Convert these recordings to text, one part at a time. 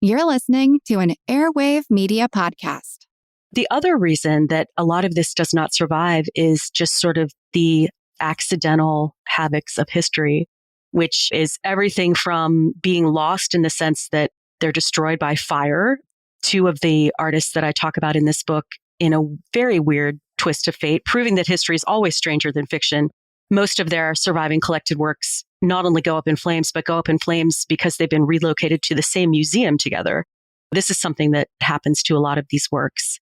You're listening to an Airwave Media Podcast. The other reason that a lot of this does not survive is just sort of the accidental havocs of history, which is everything from being lost in the sense that they're destroyed by fire. Two of the artists that I talk about in this book, in a very weird twist of fate, proving that history is always stranger than fiction. Most of their surviving collected works not only go up in flames, but go up in flames because they've been relocated to the same museum together. This is something that happens to a lot of these works.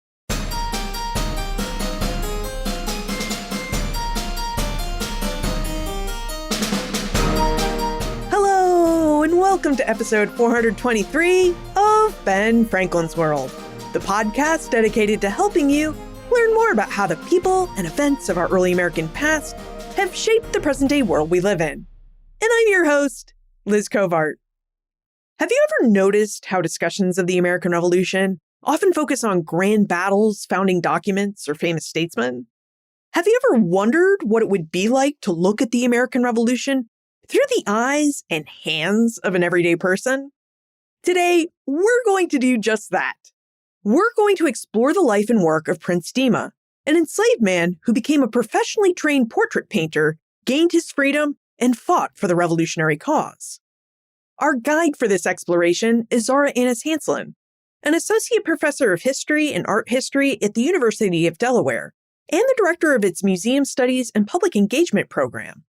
Hello, and welcome to episode 423 of Ben Franklin's World, the podcast dedicated to helping you learn more about how the people and events of our early American past have shaped the present-day world we live in. And I'm your host, Liz Covart. Have you ever noticed how discussions of the American Revolution often focus on grand battles, founding documents, or famous statesmen? Have you ever wondered what it would be like to look at the American Revolution through the eyes and hands of an everyday person? Today, we're going to do just that. We're going to explore the life and work of Prince Demah, an enslaved man who became a professionally trained portrait painter, gained his freedom, and fought for the revolutionary cause. Our guide for this exploration is Zara Annis Hanslin, an associate professor of history and art history at the University of Delaware, and the director of its Museum Studies and Public Engagement program.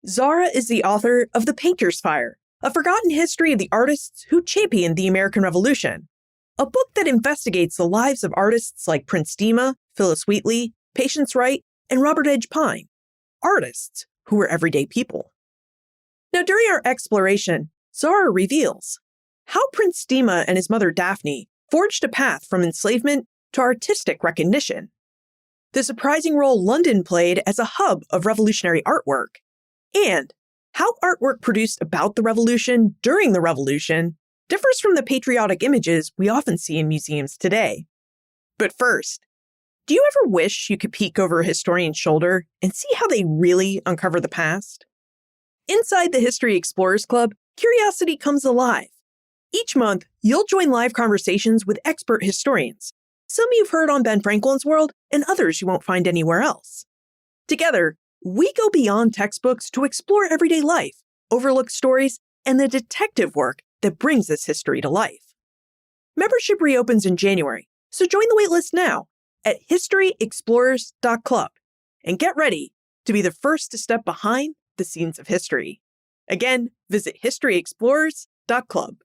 Zara is the author of The Painter's Fire, a forgotten history of the artists who championed the American Revolution, a book that investigates the lives of artists like Prince Demah, Phyllis Wheatley, Patience Wright, and Robert Edge Pine, artists who were everyday people. Now, during our exploration, Zara reveals how Prince Demah and his mother Daphny forged a path from enslavement to artistic recognition, the surprising role London played as a hub of revolutionary artwork, and how artwork produced about the revolution during the revolution differs from the patriotic images we often see in museums today. But first, do you ever wish you could peek over a historian's shoulder and see how they really uncover the past? Inside the History Explorers Club, curiosity comes alive. Each month, you'll join live conversations with expert historians, some you've heard on Ben Franklin's World and others you won't find anywhere else. Together, we go beyond textbooks to explore everyday life, overlooked stories, and the detective work that brings this history to life. Membership reopens in January, so join the waitlist now at historyexplorers.club and get ready to be the first to step behind the scenes of history. Again, visit historyexplorers.club.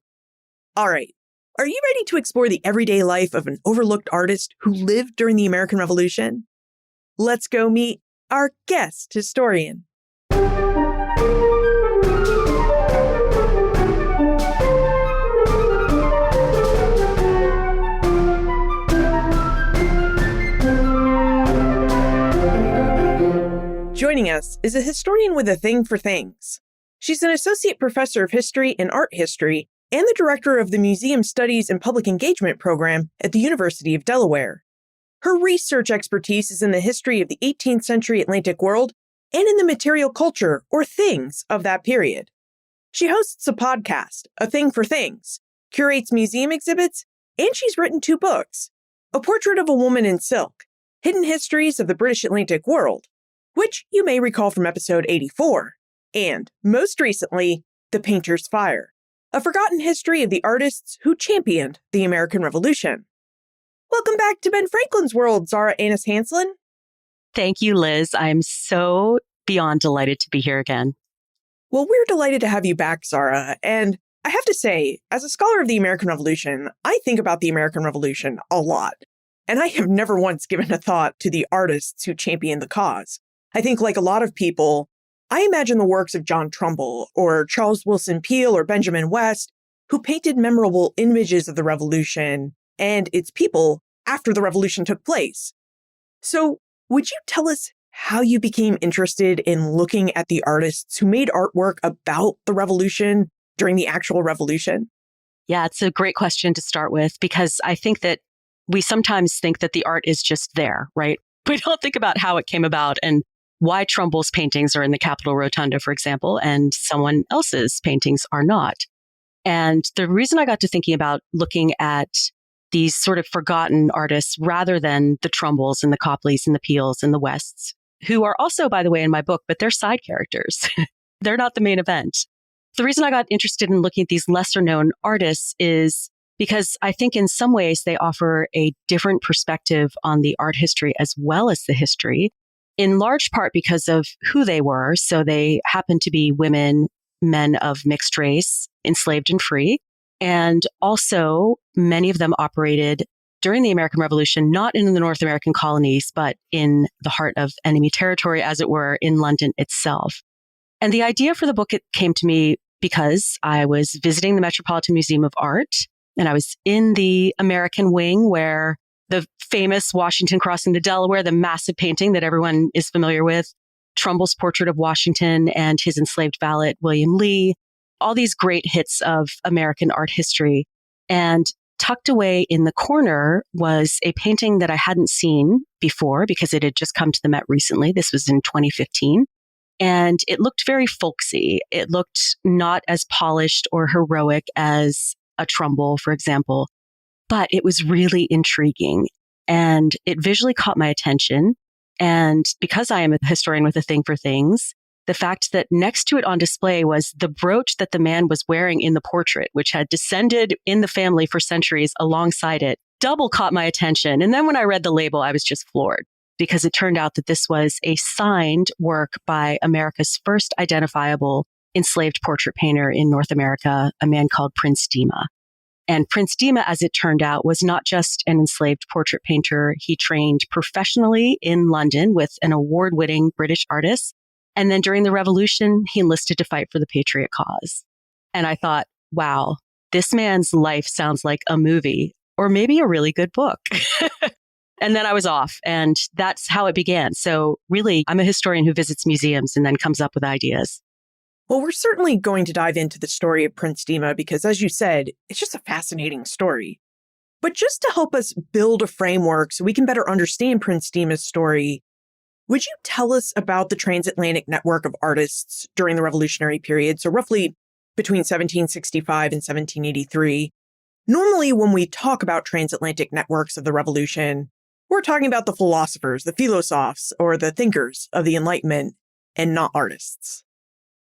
All right, are you ready to explore the everyday life of an overlooked artist who lived during the American Revolution? Let's go meet our guest historian. Joining us is a historian with a thing for things. She's an associate professor of history and art history and the director of the Museum Studies and Public Engagement program at the University of Delaware. Her research expertise is in the history of the 18th century Atlantic world and in the material culture or things of that period. She hosts a podcast, A Thing for Things, curates museum exhibits, and she's written 2 books, A Portrait of a Woman in Silk, Hidden Histories of the British Atlantic World, which you may recall from episode 84, and, most recently, The Painter's Fire, a forgotten history of the artists who championed the American Revolution. Welcome back to Ben Franklin's World, Zara Annis Hanslin. Thank you, Liz. I'm so beyond delighted to be here again. Well, we're delighted to have you back, Zara. And I have to say, as a scholar of the American Revolution, I think about the American Revolution a lot. And I have never once given a thought to the artists who championed the cause. I think, like a lot of people, I imagine the works of John Trumbull or Charles Willson Peale or Benjamin West, who painted memorable images of the revolution and its people after the revolution took place. So, would you tell us how you became interested in looking at the artists who made artwork about the revolution during the actual revolution? Yeah, it's a great question to start with, because I think that we sometimes think that the art is just there, right? We don't think about how it came about and why Trumbull's paintings are in the Capitol Rotunda, for example, and someone else's paintings are not. And the reason I got to thinking about looking at these sort of forgotten artists rather than the Trumbolls and the Copleys and the Peels and the Wests, who are also, by the way, in my book, but they're side characters. They're not the main event. The reason I got interested in looking at these lesser known artists is because I think in some ways they offer a different perspective on the art history as well as the history, in large part because of who they were. So they happen to be women, men of mixed race, enslaved and free. And also many of them operated during the American Revolution, not in the North American colonies, but in the heart of enemy territory, as it were, in London itself. And the idea for the book, it came to me because I was visiting the Metropolitan Museum of Art, and I was in the American wing where the famous Washington crossing the Delaware, the massive painting that everyone is familiar with, Trumbull's portrait of Washington and his enslaved valet, William Lee, all these great hits of American art history. And tucked away in the corner was a painting that I hadn't seen before because it had just come to the Met recently. This was in 2015. And it looked very folksy. It looked not as polished or heroic as a Trumbull, for example, but it was really intriguing and it visually caught my attention. And because I am a historian with a thing for things, the fact that next to it on display was the brooch that the man was wearing in the portrait, which had descended in the family for centuries alongside it, double caught my attention. And then when I read the label, I was just floored because it turned out that this was a signed work by America's first identifiable enslaved portrait painter in North America, a man called Prince Demah. And Prince Demah, as it turned out, was not just an enslaved portrait painter. He trained professionally in London with an award-winning British artist. And then during the Revolution, he enlisted to fight for the Patriot cause. And I thought, wow, this man's life sounds like a movie or maybe a really good book. And then I was off, and that's how it began. So really, I'm a historian who visits museums and then comes up with ideas. Well, we're certainly going to dive into the story of Prince Demah because, as you said, it's just a fascinating story. But just to help us build a framework so we can better understand Prince Demah's story, would you tell us about the Transatlantic network of artists during the Revolutionary period, so roughly between 1765 and 1783? Normally, when we talk about transatlantic networks of the Revolution, we're talking about the philosophers, the philosophes, or the thinkers of the Enlightenment, and not artists.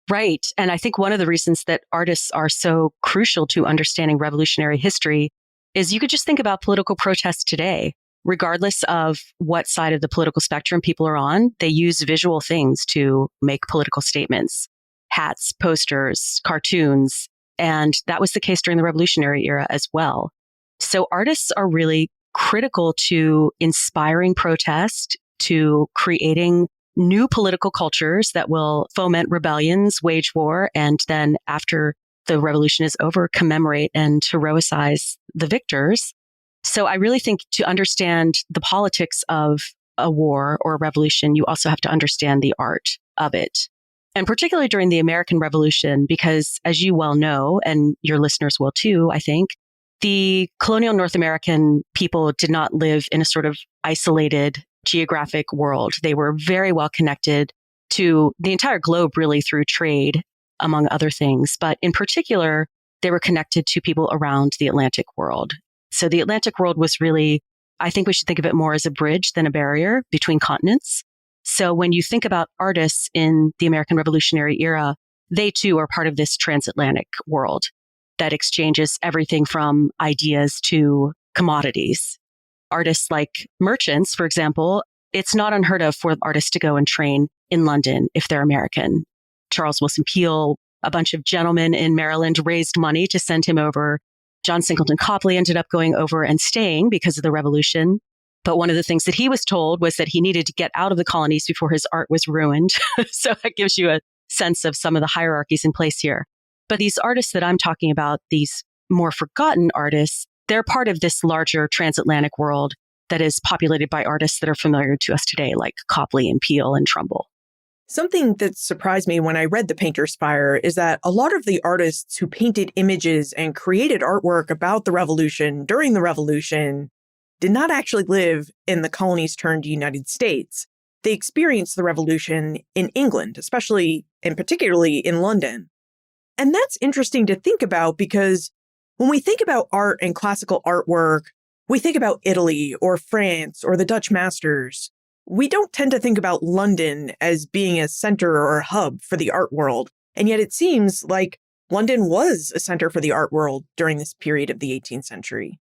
Right. And I think one of the reasons that artists are so crucial to understanding revolutionary history is you could just think about political protests today. Regardless of what side of the political spectrum people are on, they use visual things to make political statements. Hats, posters, cartoons. And that was the case during the Revolutionary era as well. So artists are really critical to inspiring protest, to creating new political cultures that will foment rebellions, wage war, and then after the revolution is over, commemorate and heroicize the victors. So I really think to understand the politics of a war or a revolution, you also have to understand the art of it. And particularly during the American Revolution, because as you well know, and your listeners will too, I think, the colonial North American people did not live in a sort of isolated geographic world. They were very well connected to the entire globe, really, through trade, among other things. But in particular, they were connected to people around the Atlantic world. So the Atlantic world was really, I think we should think of it more as a bridge than a barrier between continents. So when you think about artists in the American Revolutionary era, they too are part of this transatlantic world that exchanges everything from ideas to commodities. Artists like merchants, for example, it's not unheard of for artists to go and train in London if they're American. Charles Wilson Peale, a bunch of gentlemen in Maryland raised money to send him over. John Singleton Copley ended up going over and staying because of the revolution. But one of the things that he was told was that he needed to get out of the colonies before his art was ruined. So that gives you a sense of some of the hierarchies in place here. But these artists that I'm talking about, these more forgotten artists, they're part of this larger transatlantic world that is populated by artists that are familiar to us today, like Copley and Peale and Trumbull. Something that surprised me when I read The Painter's Fire is that a lot of the artists who painted images and created artwork about the Revolution during the Revolution did not actually live in the colonies turned United States. They experienced the Revolution in England, especially and particularly in London. And that's interesting to think about because when we think about art and classical artwork, we think about Italy or France or the Dutch masters. We don't tend to think about London as being a center or a hub for the art world. And yet it seems like London was a center for the art world during this period of the 18th century.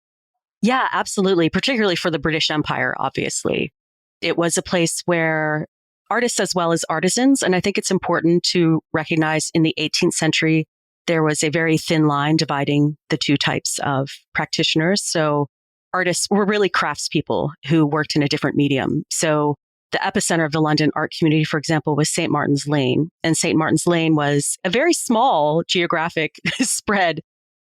Yeah, absolutely. Particularly for the British Empire, obviously. It was a place where artists as well as artisans, and I think it's important to recognize in the 18th century, there was a very thin line dividing the two types of practitioners. So artists were really craftspeople who worked in a different medium. So the epicenter of the London art community, for example, was St. Martin's Lane. And St. Martin's Lane was a very small geographic spread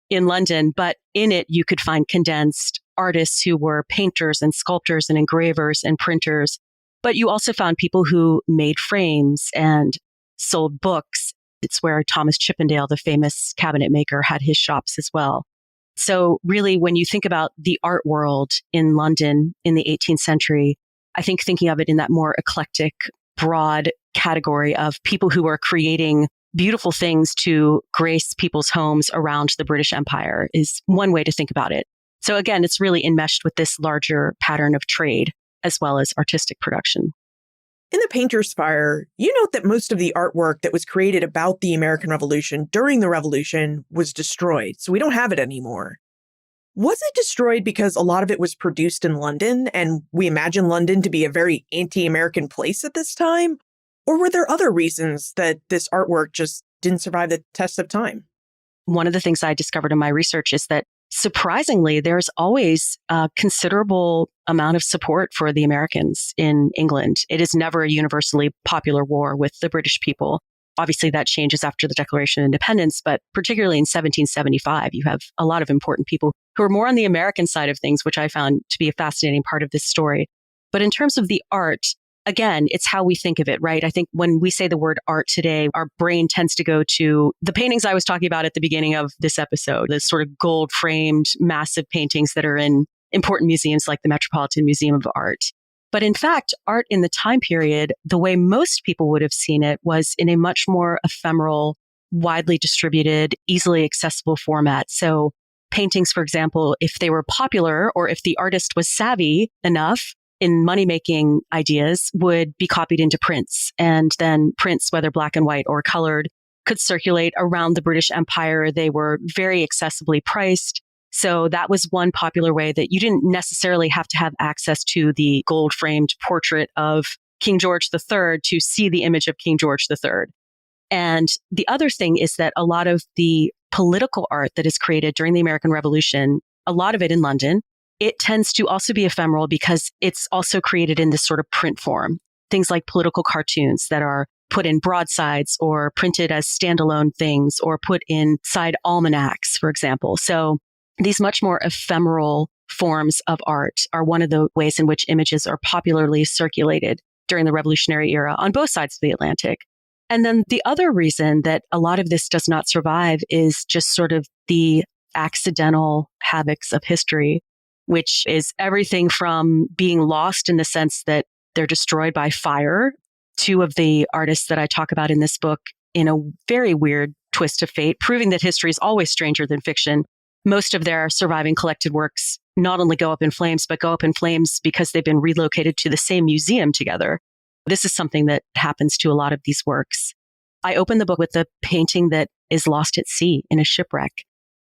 in London, but in it you could find condensed artists who were painters and sculptors and engravers and printers. But you also found people who made frames and sold books. It's where Thomas Chippendale, the famous cabinet maker, had his shops as well. So really, when you think about the art world in London in the 18th century, I think thinking of it in that more eclectic, broad category of people who are creating beautiful things to grace people's homes around the British Empire is one way to think about it. So again, it's really enmeshed with this larger pattern of trade as well as artistic production. In The Painter's Fire, you note that most of the artwork that was created about the American Revolution during the Revolution was destroyed, so we don't have it anymore. Was it destroyed because a lot of it was produced in London, and we imagine London to be a very anti-American place at this time? Or were there other reasons that this artwork just didn't survive the test of time? One of the things I discovered in my research is that surprisingly, there's always a considerable amount of support for the Americans in England. It is never a universally popular war with the British people. Obviously, that changes after the Declaration of Independence, but particularly in 1775, you have a lot of important people who are more on the American side of things, which I found to be a fascinating part of this story. But in terms of the art, again, it's how we think of it, right? I think when we say the word art today, our brain tends to go to the paintings I was talking about at the beginning of this episode, the sort of gold framed, massive paintings that are in important museums like the Metropolitan Museum of Art. But in fact, art in the time period, the way most people would have seen it was in a much more ephemeral, widely distributed, easily accessible format. So paintings, for example, if they were popular or if the artist was savvy enough in money-making ideas, would be copied into prints. And then prints, whether black and white or colored, could circulate around the British Empire. They were very accessibly priced. So that was one popular way that you didn't necessarily have to have access to the gold-framed portrait of King George III to see the image of King George III. And the other thing is that a lot of the political art that is created during the American Revolution, a lot of it in London, it tends to also be ephemeral because it's also created in this sort of print form. Things like political cartoons that are put in broadsides or printed as standalone things or put in side almanacs, for example. So these much more ephemeral forms of art are one of the ways in which images are popularly circulated during the Revolutionary era on both sides of the Atlantic. And then the other reason that a lot of this does not survive is just sort of the accidental havocs of history, which is everything from being lost in the sense that they're destroyed by fire. Two of the artists that I talk about in this book, in a very weird twist of fate, proving that history is always stranger than fiction. Most of their surviving collected works not only go up in flames, but go up in flames because they've been relocated to the same museum together. This is something that happens to a lot of these works. I open the book with a painting that is lost at sea in a shipwreck.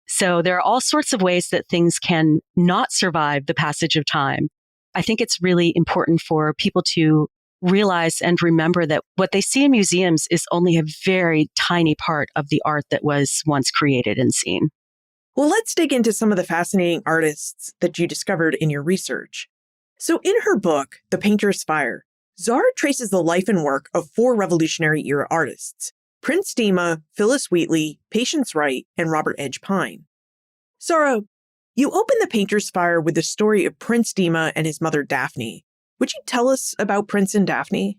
So there are all sorts of ways that things can not survive the passage of time. I think it's really important for people to realize and remember that what they see in museums is only a very tiny part of the art that was once created and seen. Well, let's dig into some of the fascinating artists that you discovered in your research. So in her book, The Painter's Fire, Zara traces the life and work of 4 Revolutionary-era artists: Prince Demah, Phyllis Wheatley, Patience Wright, and Robert Edge Pine. Zara, you open The Painter's Fire with the story of Prince Demah and his mother Daphny. Would you tell us about Prince and Daphny?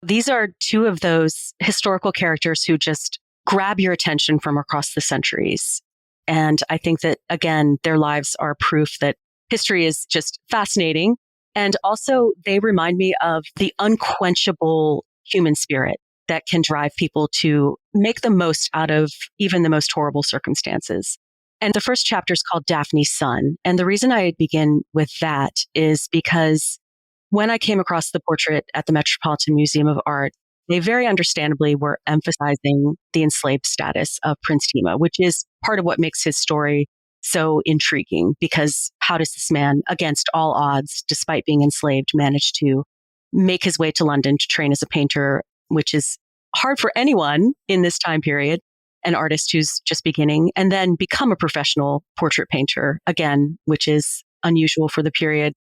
These are two of those historical characters who just grab your attention from across the centuries. And I think that, again, their lives are proof that history is just fascinating. And also, they remind me of the unquenchable human spirit that can drive people to make the most out of even the most horrible circumstances. And the first chapter is called Daphne's Son. And the reason I begin with that is because when I came across the portrait at the Metropolitan Museum of Art, they very understandably were emphasizing the enslaved status of Prince Demah, which is part of what makes his story so intriguing, because how does this man, against all odds, despite being enslaved, manage to make his way to London to train as a painter, which is hard for anyone in this time period, an artist who's just beginning, and then become a professional portrait painter, again, which is unusual for the period.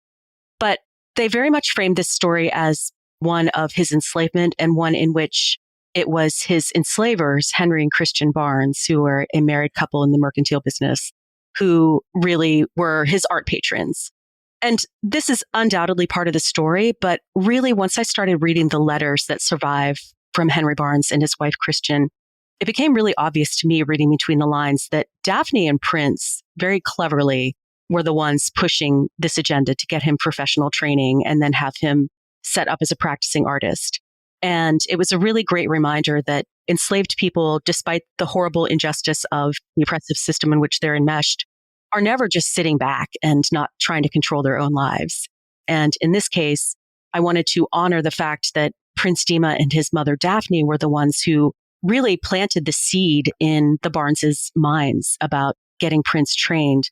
But they very much framed this story as one of his enslavement and one in which it was his enslavers, Henry and Christian Barnes, who were a married couple in the mercantile business, who really were his art patrons. And this is undoubtedly part of the story, but really once I started reading the letters that survive from Henry Barnes and his wife, Christian, it became really obvious to me reading between the lines that Daphne and Prince very cleverly were the ones pushing this agenda to get him professional training and then have him set up as a practicing artist. And it was a really great reminder that enslaved people, despite the horrible injustice of the oppressive system in which they're enmeshed, are never just sitting back and not trying to control their own lives. And in this case, I wanted to honor the fact that Prince Demah and his mother Daphne were the ones who really planted the seed in the Barneses' minds about getting Prince trained.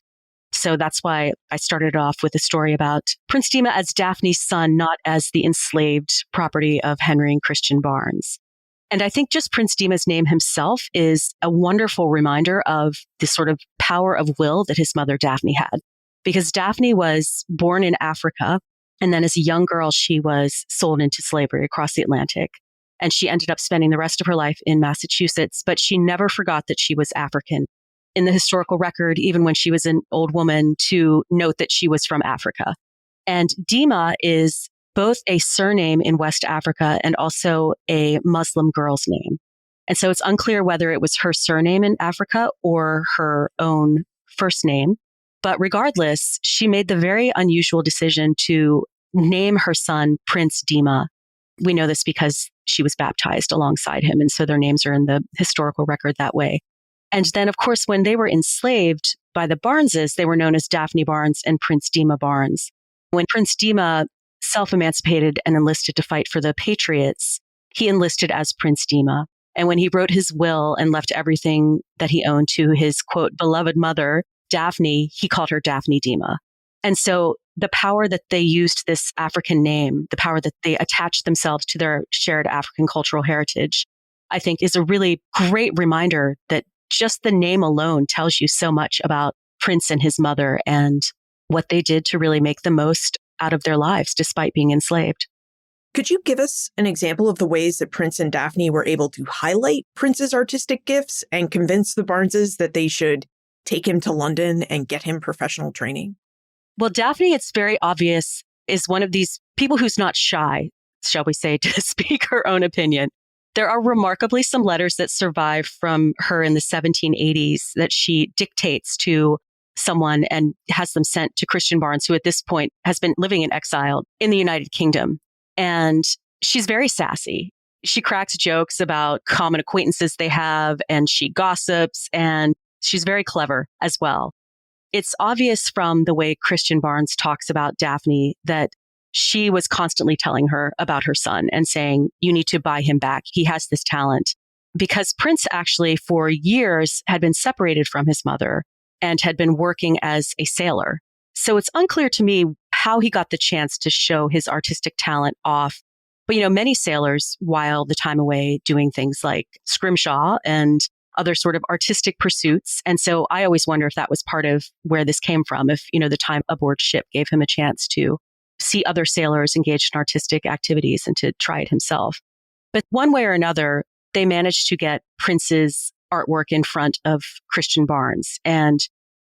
So that's why I started off with a story about Prince Demah as Daphne's son, not as the enslaved property of Henry and Christian Barnes. And I think just Prince Demah's name himself is a wonderful reminder of the sort of power of will that his mother Daphne had. Because Daphne was born in Africa, and then as a young girl, she was sold into slavery across the Atlantic. And she ended up spending the rest of her life in Massachusetts, but she never forgot that she was African. In the historical record, even when she was an old woman, to note that she was from Africa. And Demah is both a surname in West Africa and also a Muslim girl's name. And so it's unclear whether it was her surname in Africa or her own first name. But regardless, she made the very unusual decision to name her son Prince Demah. We know this because she was baptized alongside him. And so their names are in the historical record that way. And then, of course, when they were enslaved by the Barneses, they were known as Daphne Barnes and Prince Demah Barnes. When Prince Demah self-emancipated and enlisted to fight for the Patriots, he enlisted as Prince Demah. And when he wrote his will and left everything that he owned to his, quote, beloved mother, Daphne, he called her Daphne Demah. And so the power that they used this African name, the power that they attached themselves to their shared African cultural heritage, I think is a really great reminder that just the name alone tells you so much about Prince and his mother and what they did to really make the most out of their lives despite being enslaved. Could you give us an example of the ways that Prince and Daphne were able to highlight Prince's artistic gifts and convince the Barneses that they should take him to London and get him professional training? Well, Daphne, it's very obvious, is one of these people who's not shy, shall we say, to speak her own opinion. There are remarkably some letters that survive from her in the 1780s that she dictates to someone and has them sent to Christian Barnes, who at this point has been living in exile in the United Kingdom. And she's very sassy. She cracks jokes about common acquaintances they have, and she gossips, and she's very clever as well. It's obvious from the way Christian Barnes talks about Daphne that she was constantly telling her about her son and saying, you need to buy him back. He has this talent. Because Prince actually for years had been separated from his mother and had been working as a sailor. So it's unclear to me how he got the chance to show his artistic talent off. But, many sailors while the time away doing things like scrimshaw and other sort of artistic pursuits. And so I always wonder if that was part of where this came from, if, the time aboard ship gave him a chance to see other sailors engaged in artistic activities and to try it himself. But one way or another, they managed to get Prince's artwork in front of Christian Barnes, and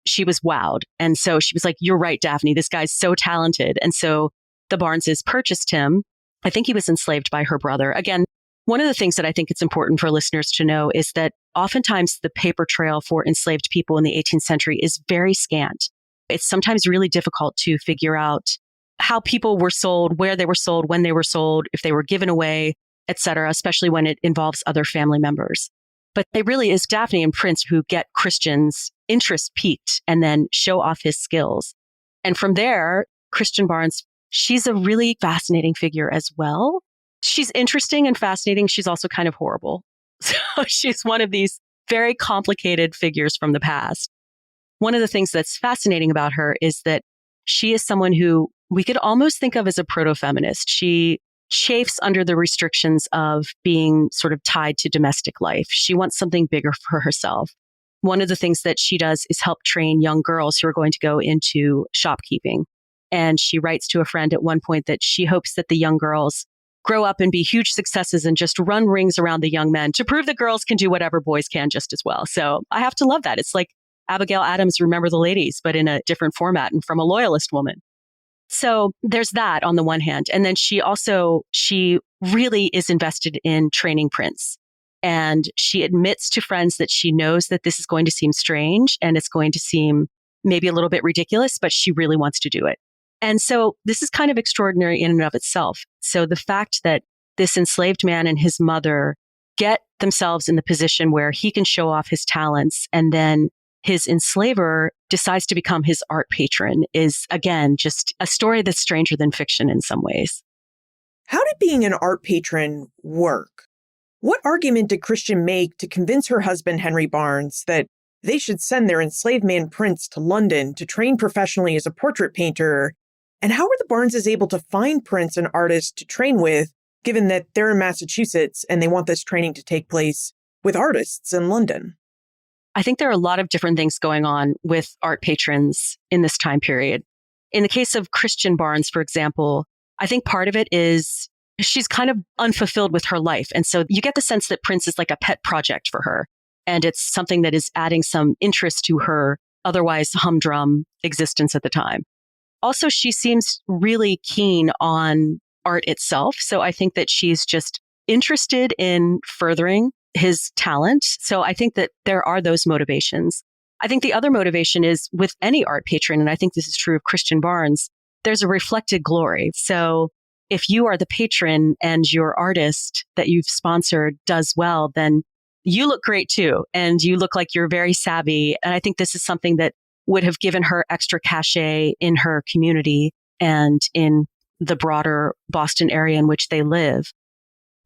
she was wowed. And so she was like, you're right, Daphne, this guy's so talented. And so the Barneses purchased him. I think he was enslaved by her brother. Again, one of the things that I think it's important for listeners to know is that oftentimes the paper trail for enslaved people in the 18th century is very scant. It's sometimes really difficult to figure out how people were sold, where they were sold, when they were sold, if they were given away. etc., especially when it involves other family members. But it really is Daphne and Prince who get Christian's interest piqued and then show off his skills. And from there, Christian Barnes, she's a really fascinating figure as well. She's interesting and fascinating. She's also kind of horrible. So she's one of these very complicated figures from the past. One of the things that's fascinating about her is that she is someone who we could almost think of as a proto-feminist. She chafes under the restrictions of being sort of tied to domestic life. She wants something bigger for herself. One of the things that she does is help train young girls who are going to go into shopkeeping. And she writes to a friend at one point that she hopes that the young girls grow up and be huge successes and just run rings around the young men to prove that girls can do whatever boys can just as well. So I have to love that. It's like Abigail Adams' Remember the Ladies, but in a different format and from a loyalist woman. So there's that on the one hand. And then she really is invested in training Prince. And she admits to friends that she knows that this is going to seem strange and it's going to seem maybe a little bit ridiculous, but she really wants to do it. And so this is kind of extraordinary in and of itself. So the fact that this enslaved man and his mother get themselves in the position where he can show off his talents and then his enslaver decides to become his art patron is, again, just a story that's stranger than fiction in some ways. How did being an art patron work? What argument did Christian make to convince her husband, Henry Barnes, that they should send their enslaved man Prince to London to train professionally as a portrait painter? And how were the Barneses able to find Prince an artist to train with, given that they're in Massachusetts and they want this training to take place with artists in London? I think there are a lot of different things going on with art patrons in this time period. In the case of Christian Barnes, for example, I think part of it is she's kind of unfulfilled with her life. And so you get the sense that Prince is like a pet project for her. And it's something that is adding some interest to her otherwise humdrum existence at the time. Also, she seems really keen on art itself. So I think that she's just interested in furthering his talent. So I think that there are those motivations. I think the other motivation is with any art patron, and I think this is true of Christian Barnes, there's a reflected glory. So if you are the patron and your artist that you've sponsored does well, then you look great too. And you look like you're very savvy. And I think this is something that would have given her extra cachet in her community and in the broader Boston area in which they live.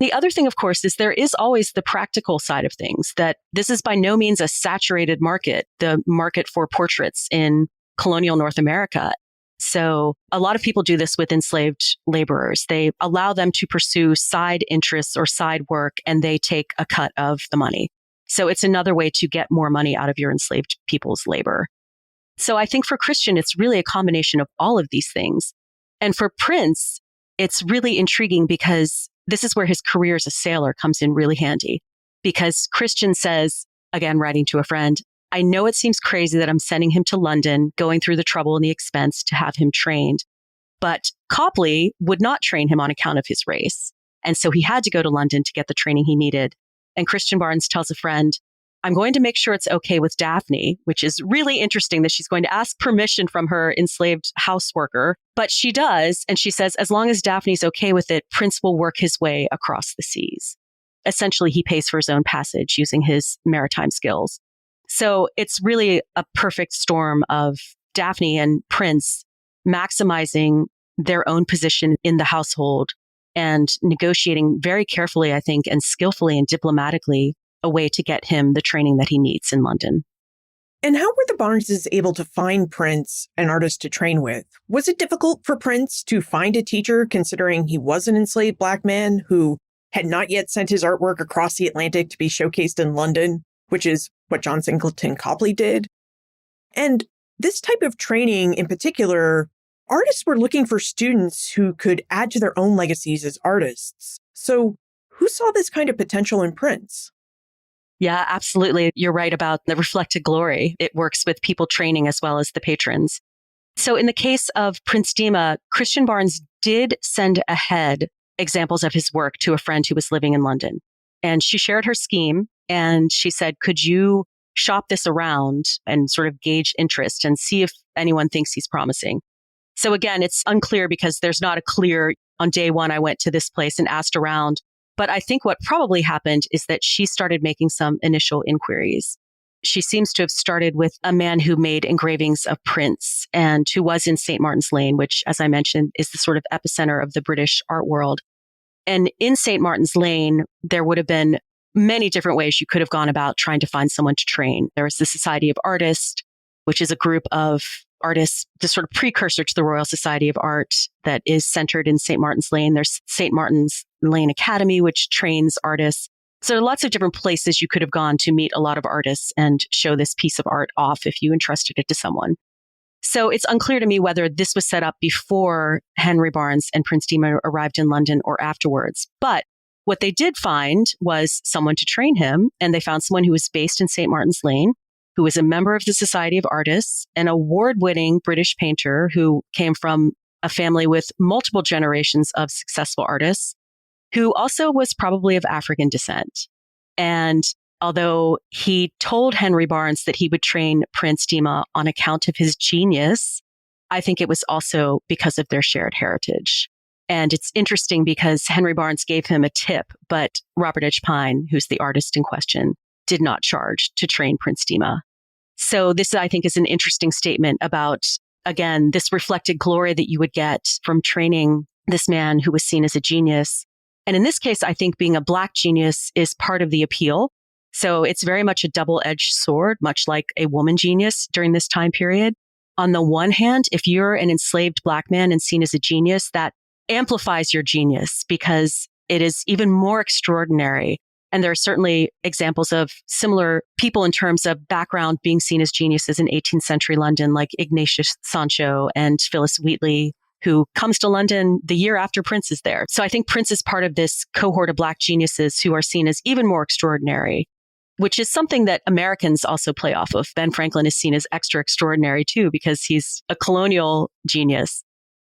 The other thing, of course, is there is always the practical side of things, that this is by no means a saturated market, the market for portraits in colonial North America. So a lot of people do this with enslaved laborers. They allow them to pursue side interests or side work, and they take a cut of the money. So it's another way to get more money out of your enslaved people's labor. So I think for Christian, it's really a combination of all of these things. And for Prince, it's really intriguing because this is where his career as a sailor comes in really handy. Because Christian says, again, writing to a friend, I know it seems crazy that I'm sending him to London, going through the trouble and the expense to have him trained. But Copley would not train him on account of his race. And so he had to go to London to get the training he needed. And Christian Barnes tells a friend, I'm going to make sure it's okay with Daphne, which is really interesting that she's going to ask permission from her enslaved houseworker. But she does. And she says, as long as Daphne's okay with it, Prince will work his way across the seas. Essentially, he pays for his own passage using his maritime skills. So it's really a perfect storm of Daphne and Prince maximizing their own position in the household and negotiating very carefully, I think, and skillfully and diplomatically a way to get him the training that he needs in London. And how were the Barneses able to find Prince an artist to train with? Was it difficult for Prince to find a teacher, considering he was an enslaved Black man who had not yet sent his artwork across the Atlantic to be showcased in London, which is what John Singleton Copley did? And this type of training in particular, artists were looking for students who could add to their own legacies as artists. So who saw this kind of potential in Prince? Yeah, absolutely. You're right about the reflected glory. It works with people training as well as the patrons. So in the case of Prince Demah, Christian Barnes did send ahead examples of his work to a friend who was living in London. And she shared her scheme and she said, could you shop this around and sort of gauge interest and see if anyone thinks he's promising? So again, it's unclear because there's not a clear, on day one, I went to this place and asked around. But I think what probably happened is that she started making some initial inquiries. She seems to have started with a man who made engravings of prints and who was in St. Martin's Lane, which, as I mentioned, is the sort of epicenter of the British art world. And in St. Martin's Lane, there would have been many different ways you could have gone about trying to find someone to train. There was the Society of Artists, which is a group of artists, the sort of precursor to the Royal Society of Art that is centered in St. Martin's Lane. There's St. Martin's Lane Academy, which trains artists. So there are lots of different places you could have gone to meet a lot of artists and show this piece of art off if you entrusted it to someone. So it's unclear to me whether this was set up before Henry Barnes and Prince Demah arrived in London or afterwards. But what they did find was someone to train him, and they found someone who was based in St. Martin's Lane, who was a member of the Society of Artists, an award-winning British painter who came from a family with multiple generations of successful artists, who also was probably of African descent. And although he told Henry Barnes that he would train Prince Demah on account of his genius, I think it was also because of their shared heritage. And it's interesting because Henry Barnes gave him a tip, but Robert Edgepine, who's the artist in question, did not charge to train Prince Demah. So this, I think, is an interesting statement about, again, this reflected glory that you would get from training this man who was seen as a genius. And in this case, I think being a Black genius is part of the appeal. So it's very much a double-edged sword, much like a woman genius during this time period. On the one hand, if you're an enslaved Black man and seen as a genius, that amplifies your genius because it is even more extraordinary. And there are certainly examples of similar people in terms of background being seen as geniuses in 18th century London, like Ignatius Sancho and Phillis Wheatley, who comes to London the year after Prince is there. So I think Prince is part of this cohort of Black geniuses who are seen as even more extraordinary, which is something that Americans also play off of. Ben Franklin is seen as extra extraordinary too, because he's a colonial genius.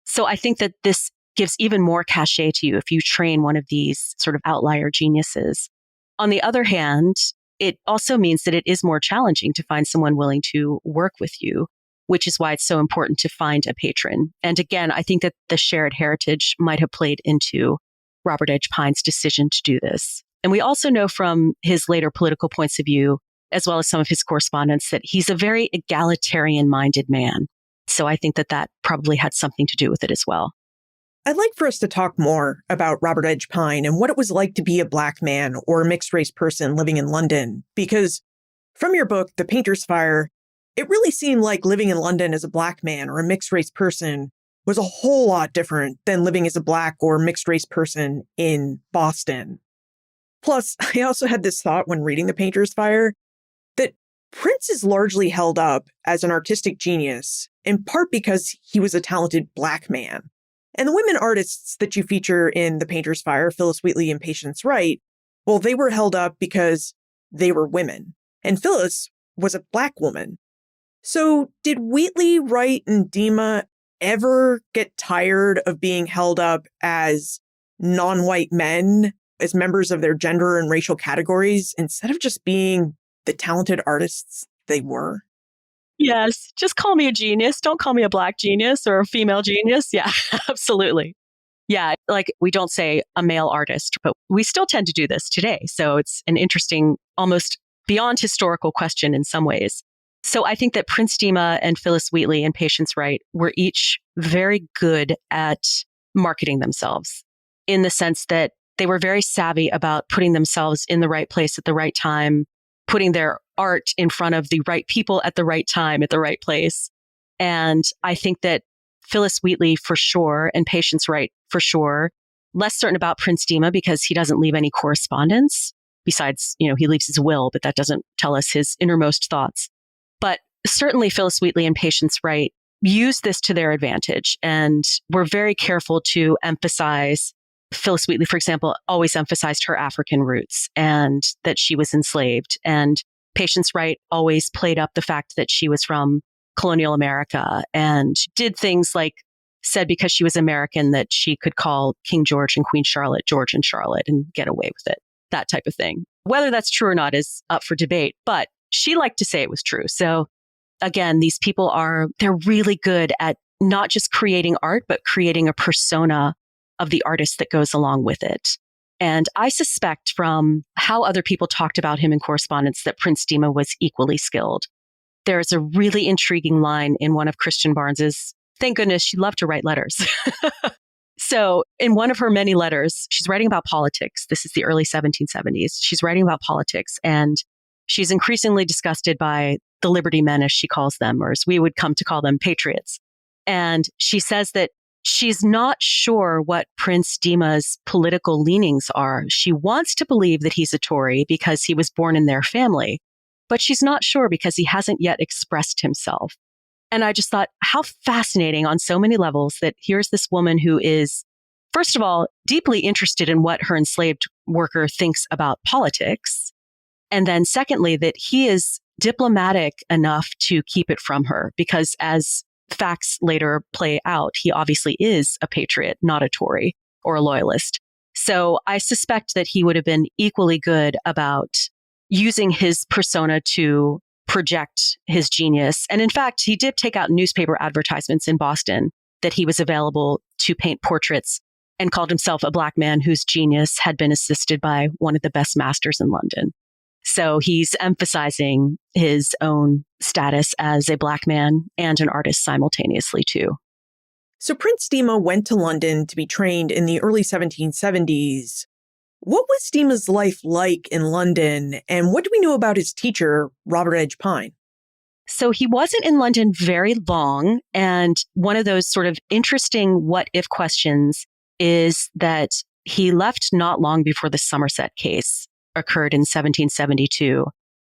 So I think that this gives even more cachet to you if you train one of these sort of outlier geniuses. On the other hand, it also means that it is more challenging to find someone willing to work with you, which is why it's so important to find a patron. And again, I think that the shared heritage might have played into Robert Edgepine's decision to do this. And we also know from his later political points of view, as well as some of his correspondence, that he's a very egalitarian-minded man. So I think that that probably had something to do with it as well. I'd like for us to talk more about Robert Edgepine and what it was like to be a Black man or a mixed-race person living in London, because from your book, The Painter's Fire, it really seemed like living in London as a Black man or a mixed-race person was a whole lot different than living as a Black or mixed-race person in Boston. Plus, I also had this thought when reading The Painter's Fire that Prince is largely held up as an artistic genius, in part because he was a talented Black man. And the women artists that you feature in The Painter's Fire, Phillis Wheatley and Patience Wright, well, they were held up because they were women. And Phillis was a Black woman. So did Wheatley, Wright, and Demah ever get tired of being held up as non-white men, as members of their gender and racial categories, instead of just being the talented artists they were? Yes, just call me a genius. Don't call me a Black genius or a female genius. Yeah, absolutely. Yeah, like we don't say a male artist, but we still tend to do this today. So it's an interesting, almost beyond historical question in some ways. So I think that Prince Demah and Phillis Wheatley and Patience Wright were each very good at marketing themselves, in the sense that they were very savvy about putting themselves in the right place at the right time, putting their art in front of the right people at the right time, at the right place. And I think that Phillis Wheatley for sure, and Patience Wright for sure, less certain about Prince Demah because he doesn't leave any correspondence. Besides, he leaves his will, but that doesn't tell us his innermost thoughts. But certainly Phillis Wheatley and Patience Wright used this to their advantage and were very careful to emphasize. Phillis Wheatley, for example, always emphasized her African roots and that she was enslaved. And Patience Wright always played up the fact that she was from colonial America and did things like said because she was American that she could call King George and Queen Charlotte George and Charlotte and get away with it, that type of thing. Whether that's true or not is up for debate, but she liked to say it was true. So again, these people they're really good at not just creating art, but creating a persona of the artist that goes along with it. And I suspect from how other people talked about him in correspondence that Prince Demah was equally skilled. There's a really intriguing line in one of Christian Barnes's, thank goodness she loved to write letters. So in one of her many letters, she's writing about politics. This is the early 1770s. She's writing about politics, and she's increasingly disgusted by the Liberty Men, as she calls them, or as we would come to call them, patriots. And she says that she's not sure what Prince Demah's political leanings are. She wants to believe that he's a Tory because he was born in their family, but she's not sure because he hasn't yet expressed himself. And I just thought, how fascinating on so many levels that here's this woman who is, first of all, deeply interested in what her enslaved worker thinks about politics. And then secondly, that he is diplomatic enough to keep it from her, because as facts later play out, he obviously is a patriot, not a Tory or a loyalist. So I suspect that he would have been equally good about using his persona to project his genius. And in fact, he did take out newspaper advertisements in Boston that he was available to paint portraits, and called himself a Black man whose genius had been assisted by one of the best masters in London. So he's emphasizing his own status as a Black man and an artist simultaneously too. So Prince Demah went to London to be trained in the early 1770s. What was Demah's life like in London, and what do we know about his teacher, Robert Edge Pine? So he wasn't in London very long, and one of those sort of interesting what-if questions is that he left not long before the Somerset case occurred in 1772.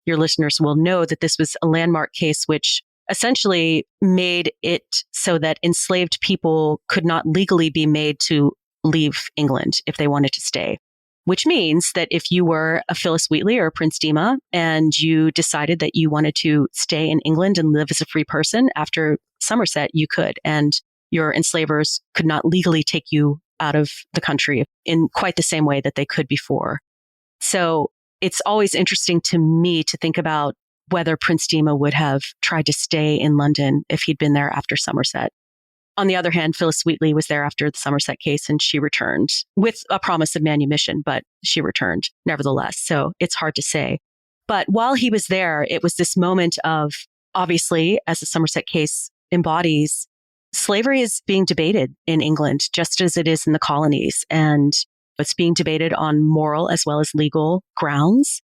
Your listeners will know that this was a landmark case which essentially made it so that enslaved people could not legally be made to leave England if they wanted to stay. Which means that if you were a Phyllis Wheatley or a Prince Demah and you decided that you wanted to stay in England and live as a free person after Somerset, you could. And your enslavers could not legally take you out of the country in quite the same way that they could before. So it's always interesting to me to think about whether Prince Demah would have tried to stay in London if he'd been there after Somerset. On the other hand, Phyllis Wheatley was there after the Somerset case, and she returned with a promise of manumission, but she returned nevertheless. So it's hard to say. But while he was there, it was this moment of, obviously, as the Somerset case embodies, slavery is being debated in England, just as it is in the colonies. And it's being debated on moral as well as legal grounds.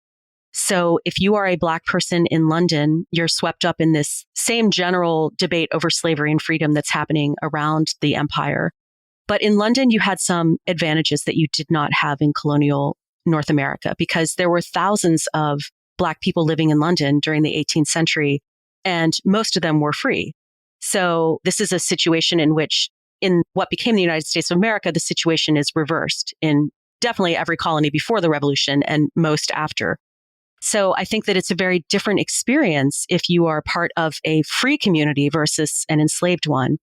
So if you are a Black person in London, you're swept up in this same general debate over slavery and freedom that's happening around the empire. But in London, you had some advantages that you did not have in colonial North America, because there were thousands of Black people living in London during the 18th century, and most of them were free. So this is a situation in which, in what became the United States of America, the situation is reversed in definitely every colony before the Revolution and most after. So I think that it's a very different experience if you are part of a free community versus an enslaved one.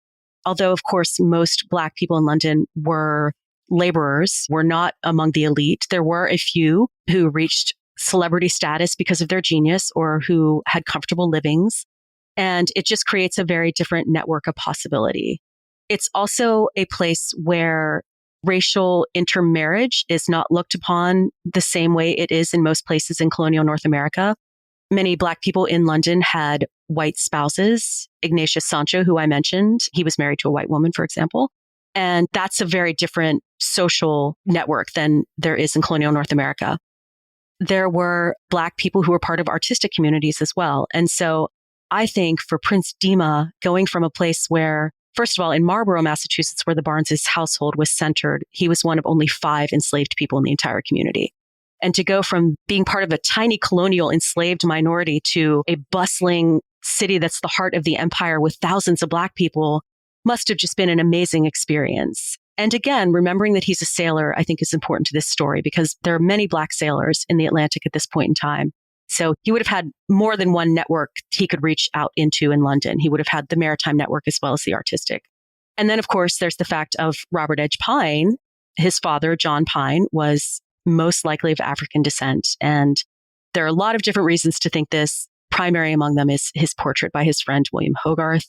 Although, of course, most Black people in London were laborers, were not among the elite. There were a few who reached celebrity status because of their genius or who had comfortable livings. And it just creates a very different network of possibility. It's also a place where racial intermarriage is not looked upon the same way it is in most places in colonial North America. Many Black people in London had white spouses. Ignatius Sancho, who I mentioned, he was married to a white woman, for example. And that's a very different social network than there is in colonial North America. There were Black people who were part of artistic communities as well. And so I think for Prince Demah, going from a place where, first of all, in Marlborough, Massachusetts, where the Barnes' household was centered, he was one of only 5 enslaved people in the entire community. And to go from being part of a tiny colonial enslaved minority to a bustling city that's the heart of the empire with thousands of Black people must have just been an amazing experience. And again, remembering that he's a sailor, I think is important to this story, because there are many Black sailors in the Atlantic at this point in time. So he would have had more than one network he could reach out into in London. He would have had the maritime network as well as the artistic. And then, of course, there's the fact of Robert Edge Pine. His father, John Pine, was most likely of African descent. And there are a lot of different reasons to think this. Primary among them is his portrait by his friend, William Hogarth.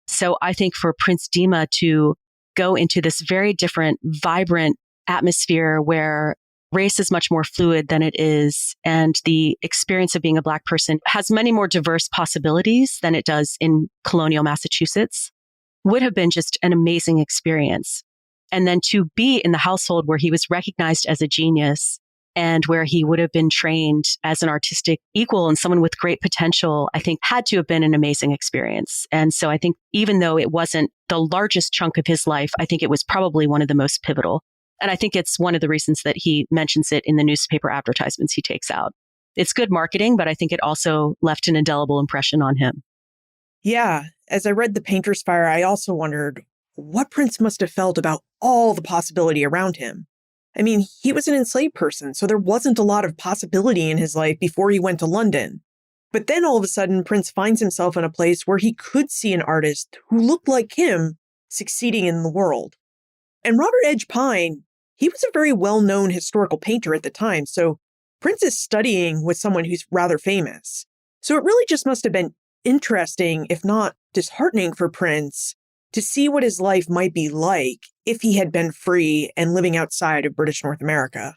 So I think for Prince Demah to go into this very different, vibrant atmosphere where race is much more fluid than it is. And the experience of being a Black person has many more diverse possibilities than it does in colonial Massachusetts. Would have been just an amazing experience. And then to be in the household where he was recognized as a genius and where he would have been trained as an artistic equal and someone with great potential, I think had to have been an amazing experience. And so I think even though it wasn't the largest chunk of his life, I think it was probably one of the most pivotal. And I think it's one of the reasons that he mentions it in the newspaper advertisements he takes out. It's good marketing, but I think it also left an indelible impression on him. Yeah, as I read The Painter's Fire, I also wondered what Prince must have felt about all the possibility around him. I mean, he was an enslaved person, so there wasn't a lot of possibility in his life before he went to London. But then all of a sudden, Prince finds himself in a place where he could see an artist who looked like him succeeding in the world. And Robert Edge Pine, he was a very well-known historical painter at the time, so Prince is studying with someone who's rather famous. So it really just must have been interesting, if not disheartening for Prince, to see what his life might be like if he had been free and living outside of British North America.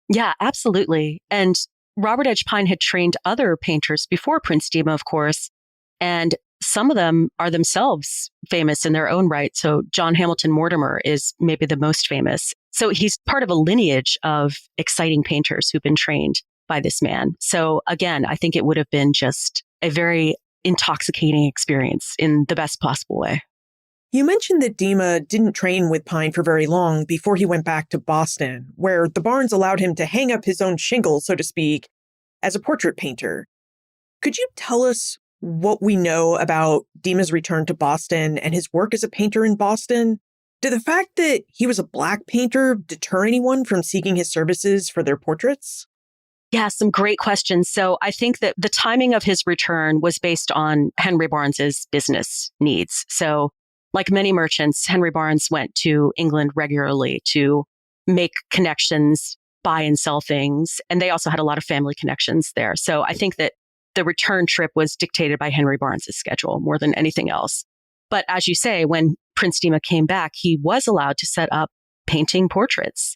Yeah, absolutely. And Robert Edge Pine had trained other painters before Prince Demah, of course, and some of them are themselves famous in their own right. So John Hamilton Mortimer is maybe the most famous. So he's part of a lineage of exciting painters who've been trained by this man. So again, I think it would have been just a very intoxicating experience in the best possible way. You mentioned that Demah didn't train with Pine for very long before he went back to Boston, where the Barnes allowed him to hang up his own shingle, so to speak, as a portrait painter. Could you tell us what we know about Demah's return to Boston and his work as a painter in Boston? Did the fact that he was a Black painter deter anyone from seeking his services for their portraits? Yeah, some great questions. So I think that the timing of his return was based on Henry Barnes's business needs. So like many merchants, Henry Barnes went to England regularly to make connections, buy and sell things. And they also had a lot of family connections there. So I think that the return trip was dictated by Henry Barnes's schedule more than anything else. But as you say, when Prince Demah came back, he was allowed to set up painting portraits.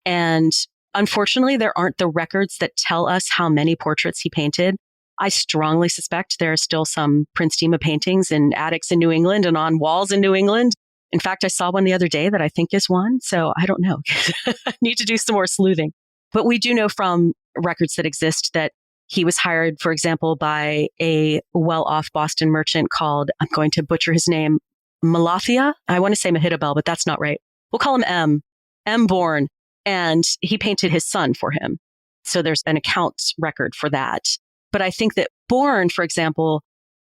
And unfortunately, there aren't the records that tell us how many portraits he painted. I strongly suspect there are still some Prince Demah paintings in attics in New England and on walls in New England. In fact, I saw one the other day that I think is one. So I don't know. I need to do some more sleuthing. But we do know from records that exist that he was hired, for example, by a well-off Boston merchant called, I'm going to butcher his name, Malafia. I want to say Mehitabel, but that's not right. We'll call him M. Bourne. And he painted his son for him. So there's an account record for that. But I think that Bourne, for example,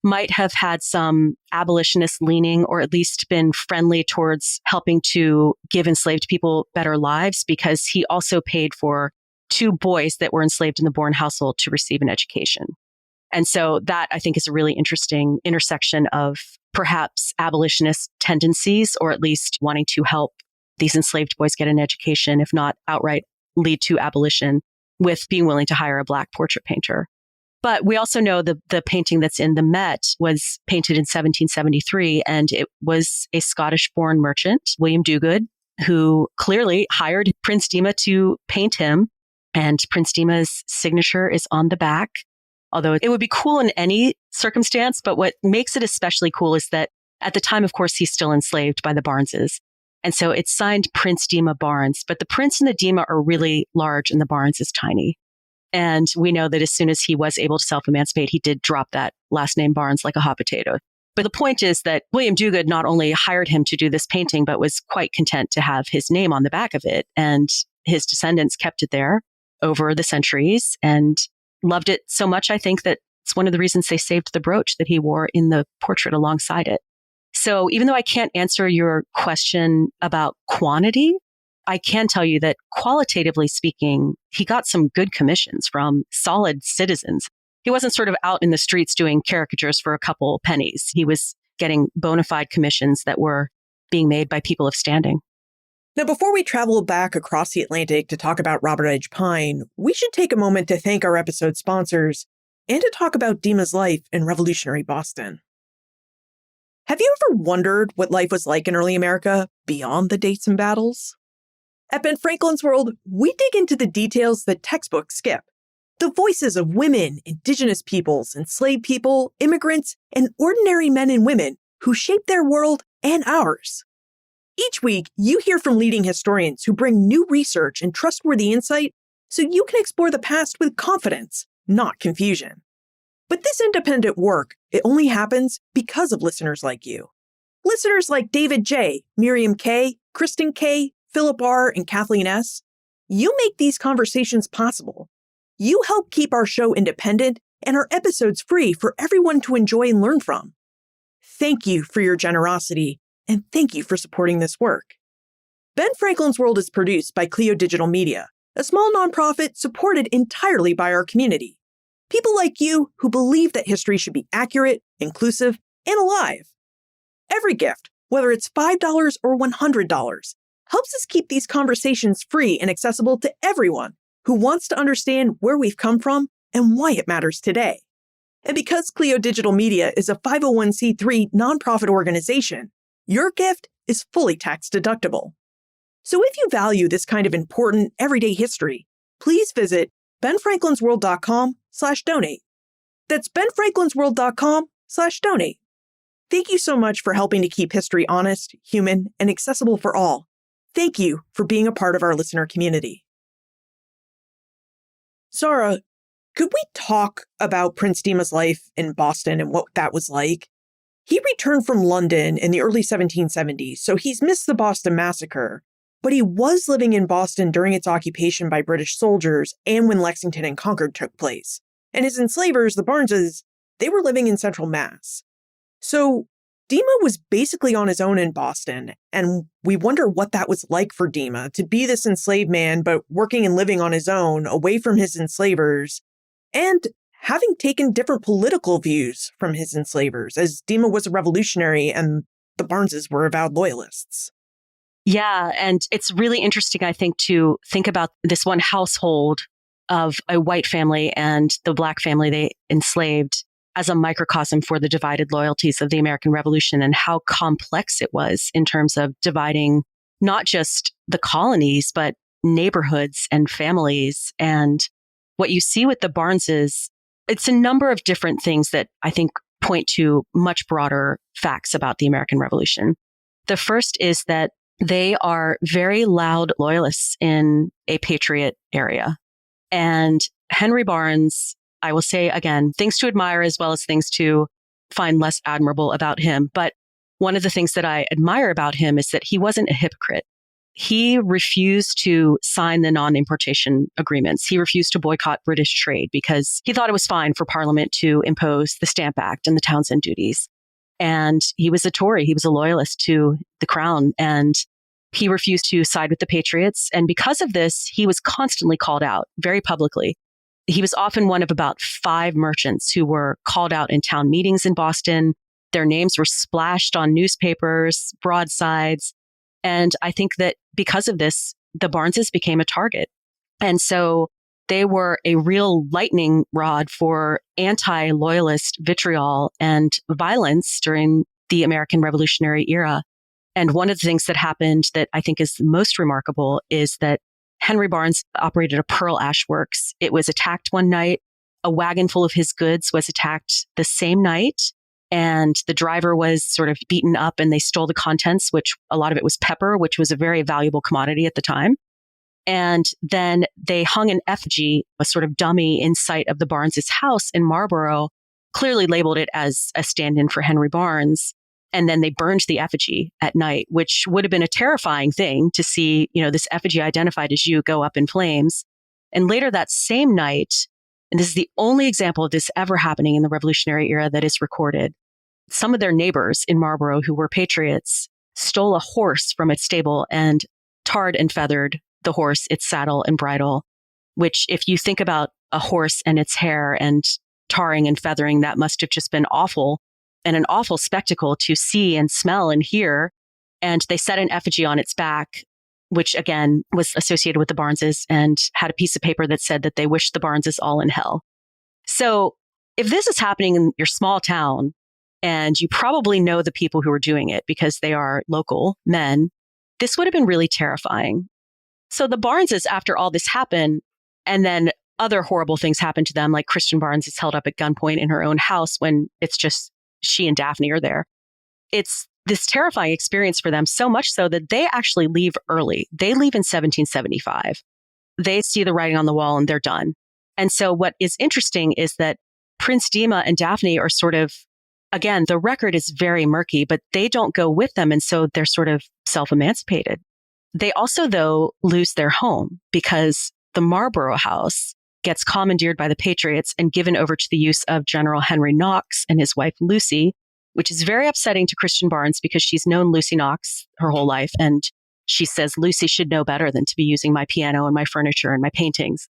might have had some abolitionist leaning or at least been friendly towards helping to give enslaved people better lives because he also paid for 2 boys that were enslaved in the Bourne household to receive an education. And so that, I think, is a really interesting intersection of perhaps abolitionist tendencies or at least wanting to help these enslaved boys get an education, if not outright lead to abolition, with being willing to hire a Black portrait painter. But we also know the painting that's in the Met was painted in 1773, and it was a Scottish-born merchant, William Duguid, who clearly hired Prince Demah to paint him. And Prince Demah's signature is on the back, although it would be cool in any circumstance. But what makes it especially cool is that at the time, of course, he's still enslaved by the Barneses. And so it's signed Prince Demah Barnes, but the Prince and the Demah are really large and the Barnes is tiny. And we know that as soon as he was able to self-emancipate, he did drop that last name Barnes like a hot potato. But the point is that William Duguid not only hired him to do this painting, but was quite content to have his name on the back of it. And his descendants kept it there over the centuries and loved it so much, I think, that it's one of the reasons they saved the brooch that he wore in the portrait alongside it. So even though I can't answer your question about quantity, I can tell you that qualitatively speaking, he got some good commissions from solid citizens. He wasn't sort of out in the streets doing caricatures for a couple pennies. He was getting bona fide commissions that were being made by people of standing. Now, before we travel back across the Atlantic to talk about Robert Edge Pine, we should take a moment to thank our episode sponsors and to talk about Demah's life in revolutionary Boston. Have you ever wondered what life was like in early America beyond the dates and battles? At Ben Franklin's World, we dig into the details that textbooks skip. The voices of women, indigenous peoples, enslaved people, immigrants, and ordinary men and women who shape their world and ours. Each week, you hear from leading historians who bring new research and trustworthy insight so you can explore the past with confidence, not confusion. But this independent work, it only happens because of listeners like you. Listeners like David J., Miriam K., Kristen K., Philip R., and Kathleen S. You make these conversations possible. You help keep our show independent and our episodes free for everyone to enjoy and learn from. Thank you for your generosity, and thank you for supporting this work. Ben Franklin's World is produced by Clio Digital Media, a small nonprofit supported entirely by our community. People like you who believe that history should be accurate, inclusive, and alive. Every gift, whether it's $5 or $100, helps us keep these conversations free and accessible to everyone who wants to understand where we've come from and why it matters today. And because Clio Digital Media is a 501c3 nonprofit organization, your gift is fully tax deductible. So if you value this kind of important everyday history, please visit benfranklinsworld.com/donate. That's benfranklinsworld.com/donate. Thank you so much for helping to keep history honest, human, and accessible for all. Thank you for being a part of our listener community. Zara, could we talk about Prince Demah's life in Boston and what that was like? He returned from London in the early 1770s, so he's missed the Boston Massacre, but he was living in Boston during its occupation by British soldiers and when Lexington and Concord took place. And his enslavers, the Barneses, they were living in central Mass. So Demah was basically on his own in Boston, and we wonder what that was like for Demah, to be this enslaved man, but working and living on his own, away from his enslavers, and having taken different political views from his enslavers, as Demah was a revolutionary and the Barneses were avowed loyalists. Yeah, and it's really interesting, I think, to think about this one household of a white family and the Black family they enslaved as a microcosm for the divided loyalties of the American Revolution and how complex it was in terms of dividing not just the colonies, but neighborhoods and families. And what you see with the Barneses, it's a number of different things that I think point to much broader facts about the American Revolution. The first is that they are very loud loyalists in a patriot area. And Henry Barnes, I will say again, things to admire as well as things to find less admirable about him. But one of the things that I admire about him is that he wasn't a hypocrite. He refused to sign the non-importation agreements. He refused to boycott British trade because he thought it was fine for Parliament to impose the Stamp Act and the Townshend duties. And he was a Tory. He was a loyalist to the crown. And he refused to side with the Patriots. And because of this, he was constantly called out very publicly. He was often one of about 5 merchants who were called out in town meetings in Boston. Their names were splashed on newspapers, broadsides. And I think that because of this, the Barneses became a target. And so they were a real lightning rod for anti-loyalist vitriol and violence during the American Revolutionary era. And one of the things that happened that I think is most remarkable is that Henry Barnes operated a pearl ash works. It was attacked one night. A wagon full of his goods was attacked the same night. And the driver was sort of beaten up and they stole the contents, which a lot of it was pepper, which was a very valuable commodity at the time. And then they hung an effigy, a sort of dummy in sight of the Barnes' house in Marlborough, clearly labeled it as a stand-in for Henry Barnes. And then they burned the effigy at night, which would have been a terrifying thing to see, this effigy identified as you go up in flames. And later that same night, and this is the only example of this ever happening in the Revolutionary era that is recorded, some of their neighbors in Marlborough who were patriots stole a horse from its stable and tarred and feathered the horse, its saddle and bridle, which if you think about a horse and its hair and tarring and feathering, that must have just been awful. And an awful spectacle to see and smell and hear. And they set an effigy on its back, which again was associated with the Barneses and had a piece of paper that said that they wished the Barneses all in hell. So if this is happening in your small town and you probably know the people who are doing it because they are local men, this would have been really terrifying. So the Barneses, after all this happened, and then other horrible things happen to them, like Christian Barnes is held up at gunpoint in her own house when it's just she and Daphne are there. It's this terrifying experience for them, so much so that they actually leave early. They leave in 1775. They see the writing on the wall and they're done. And so what is interesting is that Prince Demah and Daphne are sort of, again, the record is very murky, but they don't go with them. And so they're sort of self-emancipated. They also, though, lose their home because the Marlborough House gets commandeered by the Patriots and given over to the use of General Henry Knox and his wife, Lucy, which is very upsetting to Christian Barnes because she's known Lucy Knox her whole life. And she says, Lucy should know better than to be using my piano and my furniture and my paintings.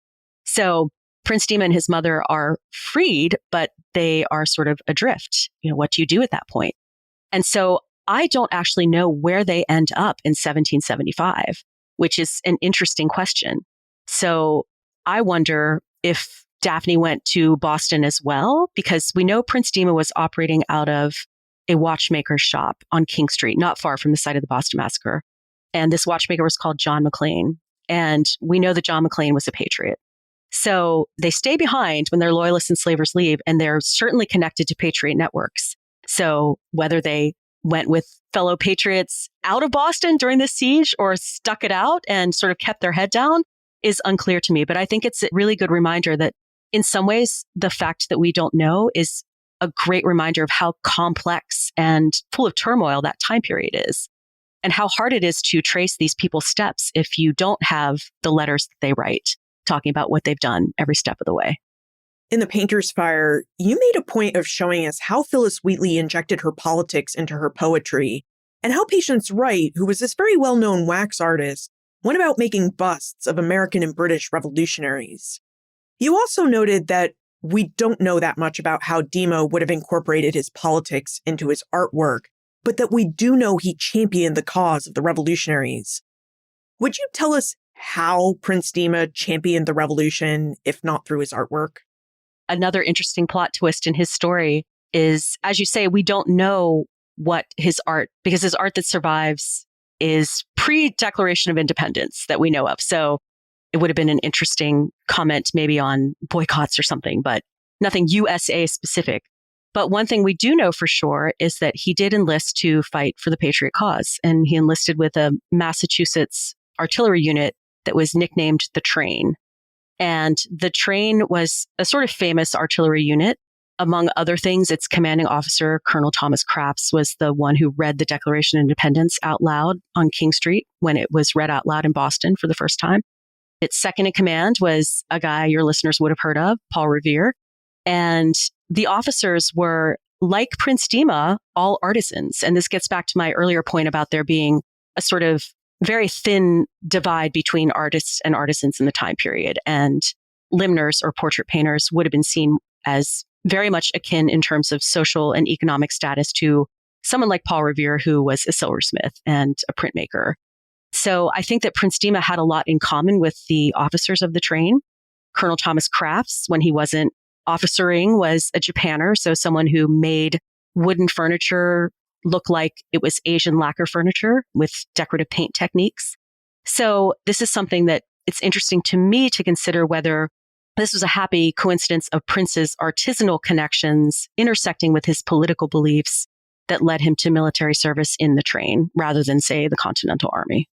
So Prince Demah and his mother are freed, but they are sort of adrift. What do you do at that point? And so I don't actually know where they end up in 1775, which is an interesting question. So I wonder if Daphne went to Boston as well, because we know Prince Demah was operating out of a watchmaker's shop on King Street, not far from the site of the Boston Massacre. And this watchmaker was called John McLean. And we know that John McLean was a patriot. So they stay behind when their loyalists and slavers leave, and they're certainly connected to patriot networks. So whether they went with fellow patriots out of Boston during the siege or stuck it out and sort of kept their head down is unclear to me. But I think it's a really good reminder that in some ways, the fact that we don't know is a great reminder of how complex and full of turmoil that time period is, and how hard it is to trace these people's steps if you don't have the letters that they write talking about what they've done every step of the way. In The Painter's Fire, you made a point of showing us how Phillis Wheatley injected her politics into her poetry, and how Patience Wright, who was this very well-known wax artist, went about making busts of American and British revolutionaries. You also noted that we don't know that much about how Demah would have incorporated his politics into his artwork, but that we do know he championed the cause of the revolutionaries. Would you tell us how Prince Demah championed the revolution, if not through his artwork? Another interesting plot twist in his story is, as you say, we don't know what his art, because his art that survives is pre-Declaration of Independence that we know of. So it would have been an interesting comment maybe on boycotts or something, but nothing USA specific. But one thing we do know for sure is that he did enlist to fight for the Patriot cause. And he enlisted with a Massachusetts artillery unit that was nicknamed the Train. And the Train was a sort of famous artillery unit. Among other things, its commanding officer, Colonel Thomas Crafts, was the one who read the Declaration of Independence out loud on King Street when it was read out loud in Boston for the first time. Its second in command was a guy your listeners would have heard of, Paul Revere. And the officers were, like Prince Demah, all artisans. And this gets back to my earlier point about there being a sort of very thin divide between artists and artisans in the time period. And limners or portrait painters would have been seen as very much akin in terms of social and economic status to someone like Paul Revere, who was a silversmith and a printmaker. So I think that Prince Demah had a lot in common with the officers of the Train. Colonel Thomas Crafts, when he wasn't officering, was a Japaner, so someone who made wooden furniture look like it was Asian lacquer furniture with decorative paint techniques. So this is something that it's interesting to me to consider whether this was a happy coincidence of Prince's artisanal connections intersecting with his political beliefs that led him to military service in the Train rather than, say, the Continental Army.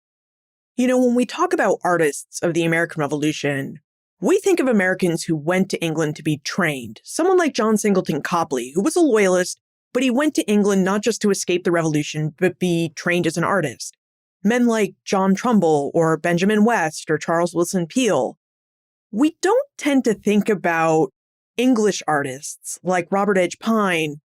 When we talk about artists of the American Revolution, we think of Americans who went to England to be trained. Someone like John Singleton Copley, who was a loyalist, but he went to England not just to escape the revolution, but be trained as an artist. Men like John Trumbull or Benjamin West or Charles Wilson Peale. We don't tend to think about English artists like Robert Edge Pine,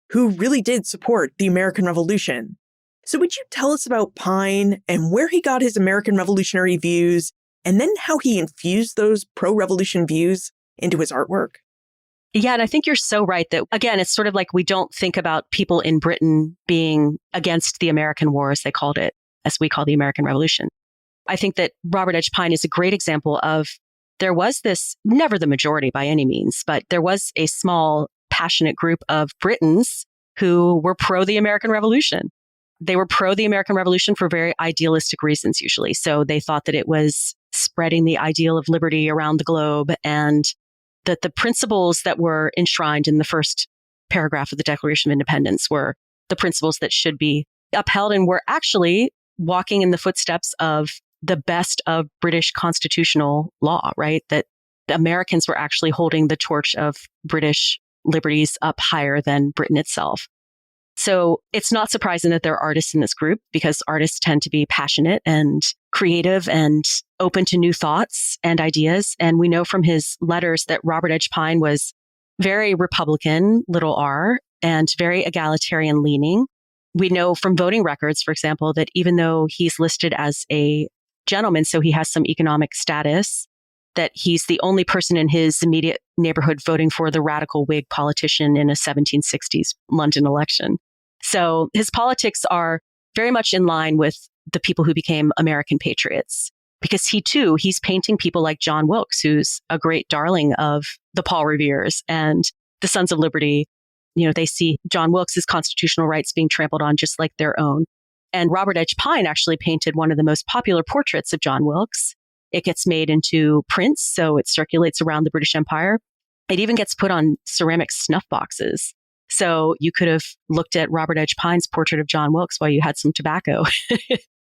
who really did support the American Revolution. So would you tell us about Pine and where he got his American revolutionary views, and then how he infused those pro-revolution views into his artwork? Yeah, and I think you're so right that, again, it's sort of like we don't think about people in Britain being against the American War, as they called it, as we call the American Revolution. I think that Robert Edge Pine is a great example of there was this, never the majority by any means, but there was a small, passionate group of Britons who were pro the American Revolution. they were pro the American Revolution for very idealistic reasons, usually. So they thought that it was spreading the ideal of liberty around the globe, and that the principles that were enshrined in the first paragraph of the Declaration of Independence were the principles that should be upheld and were actually walking in the footsteps of the best of British constitutional law, right? That the Americans were actually holding the torch of British liberties up higher than Britain itself. So it's not surprising that there are artists in this group, because artists tend to be passionate and creative and open to new thoughts and ideas. And we know from his letters that Robert Edge Pine was very Republican, little r, and very egalitarian leaning. We know from voting records, for example, that even though he's listed as a gentleman, so he has some economic status, that he's the only person in his immediate neighborhood voting for the radical Whig politician in a 1760s London election. So his politics are very much in line with the people who became American patriots, because he's painting people like John Wilkes, who's a great darling of the Paul Reveres and the Sons of Liberty. You know, they see John Wilkes' constitutional rights being trampled on just like their own. And Robert Edge Pine actually painted one of the most popular portraits of John Wilkes. It gets made into prints, so it circulates around the British Empire. It even gets put on ceramic snuff boxes. So you could have looked at Robert Edge Pine's portrait of John Wilkes while you had some tobacco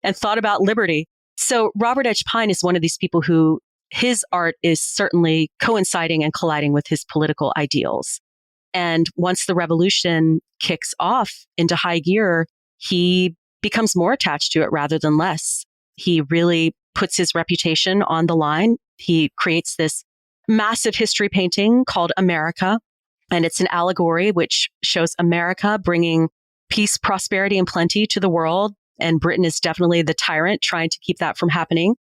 and thought about liberty. So Robert Edge Pine is one of these people who his art is certainly coinciding and colliding with his political ideals. And once the revolution kicks off into high gear, he becomes more attached to it rather than less. He really puts his reputation on the line. He creates this massive history painting called America, and it's an allegory which shows America bringing peace, prosperity, and plenty to the world. And Britain is definitely the tyrant trying to keep that from happening.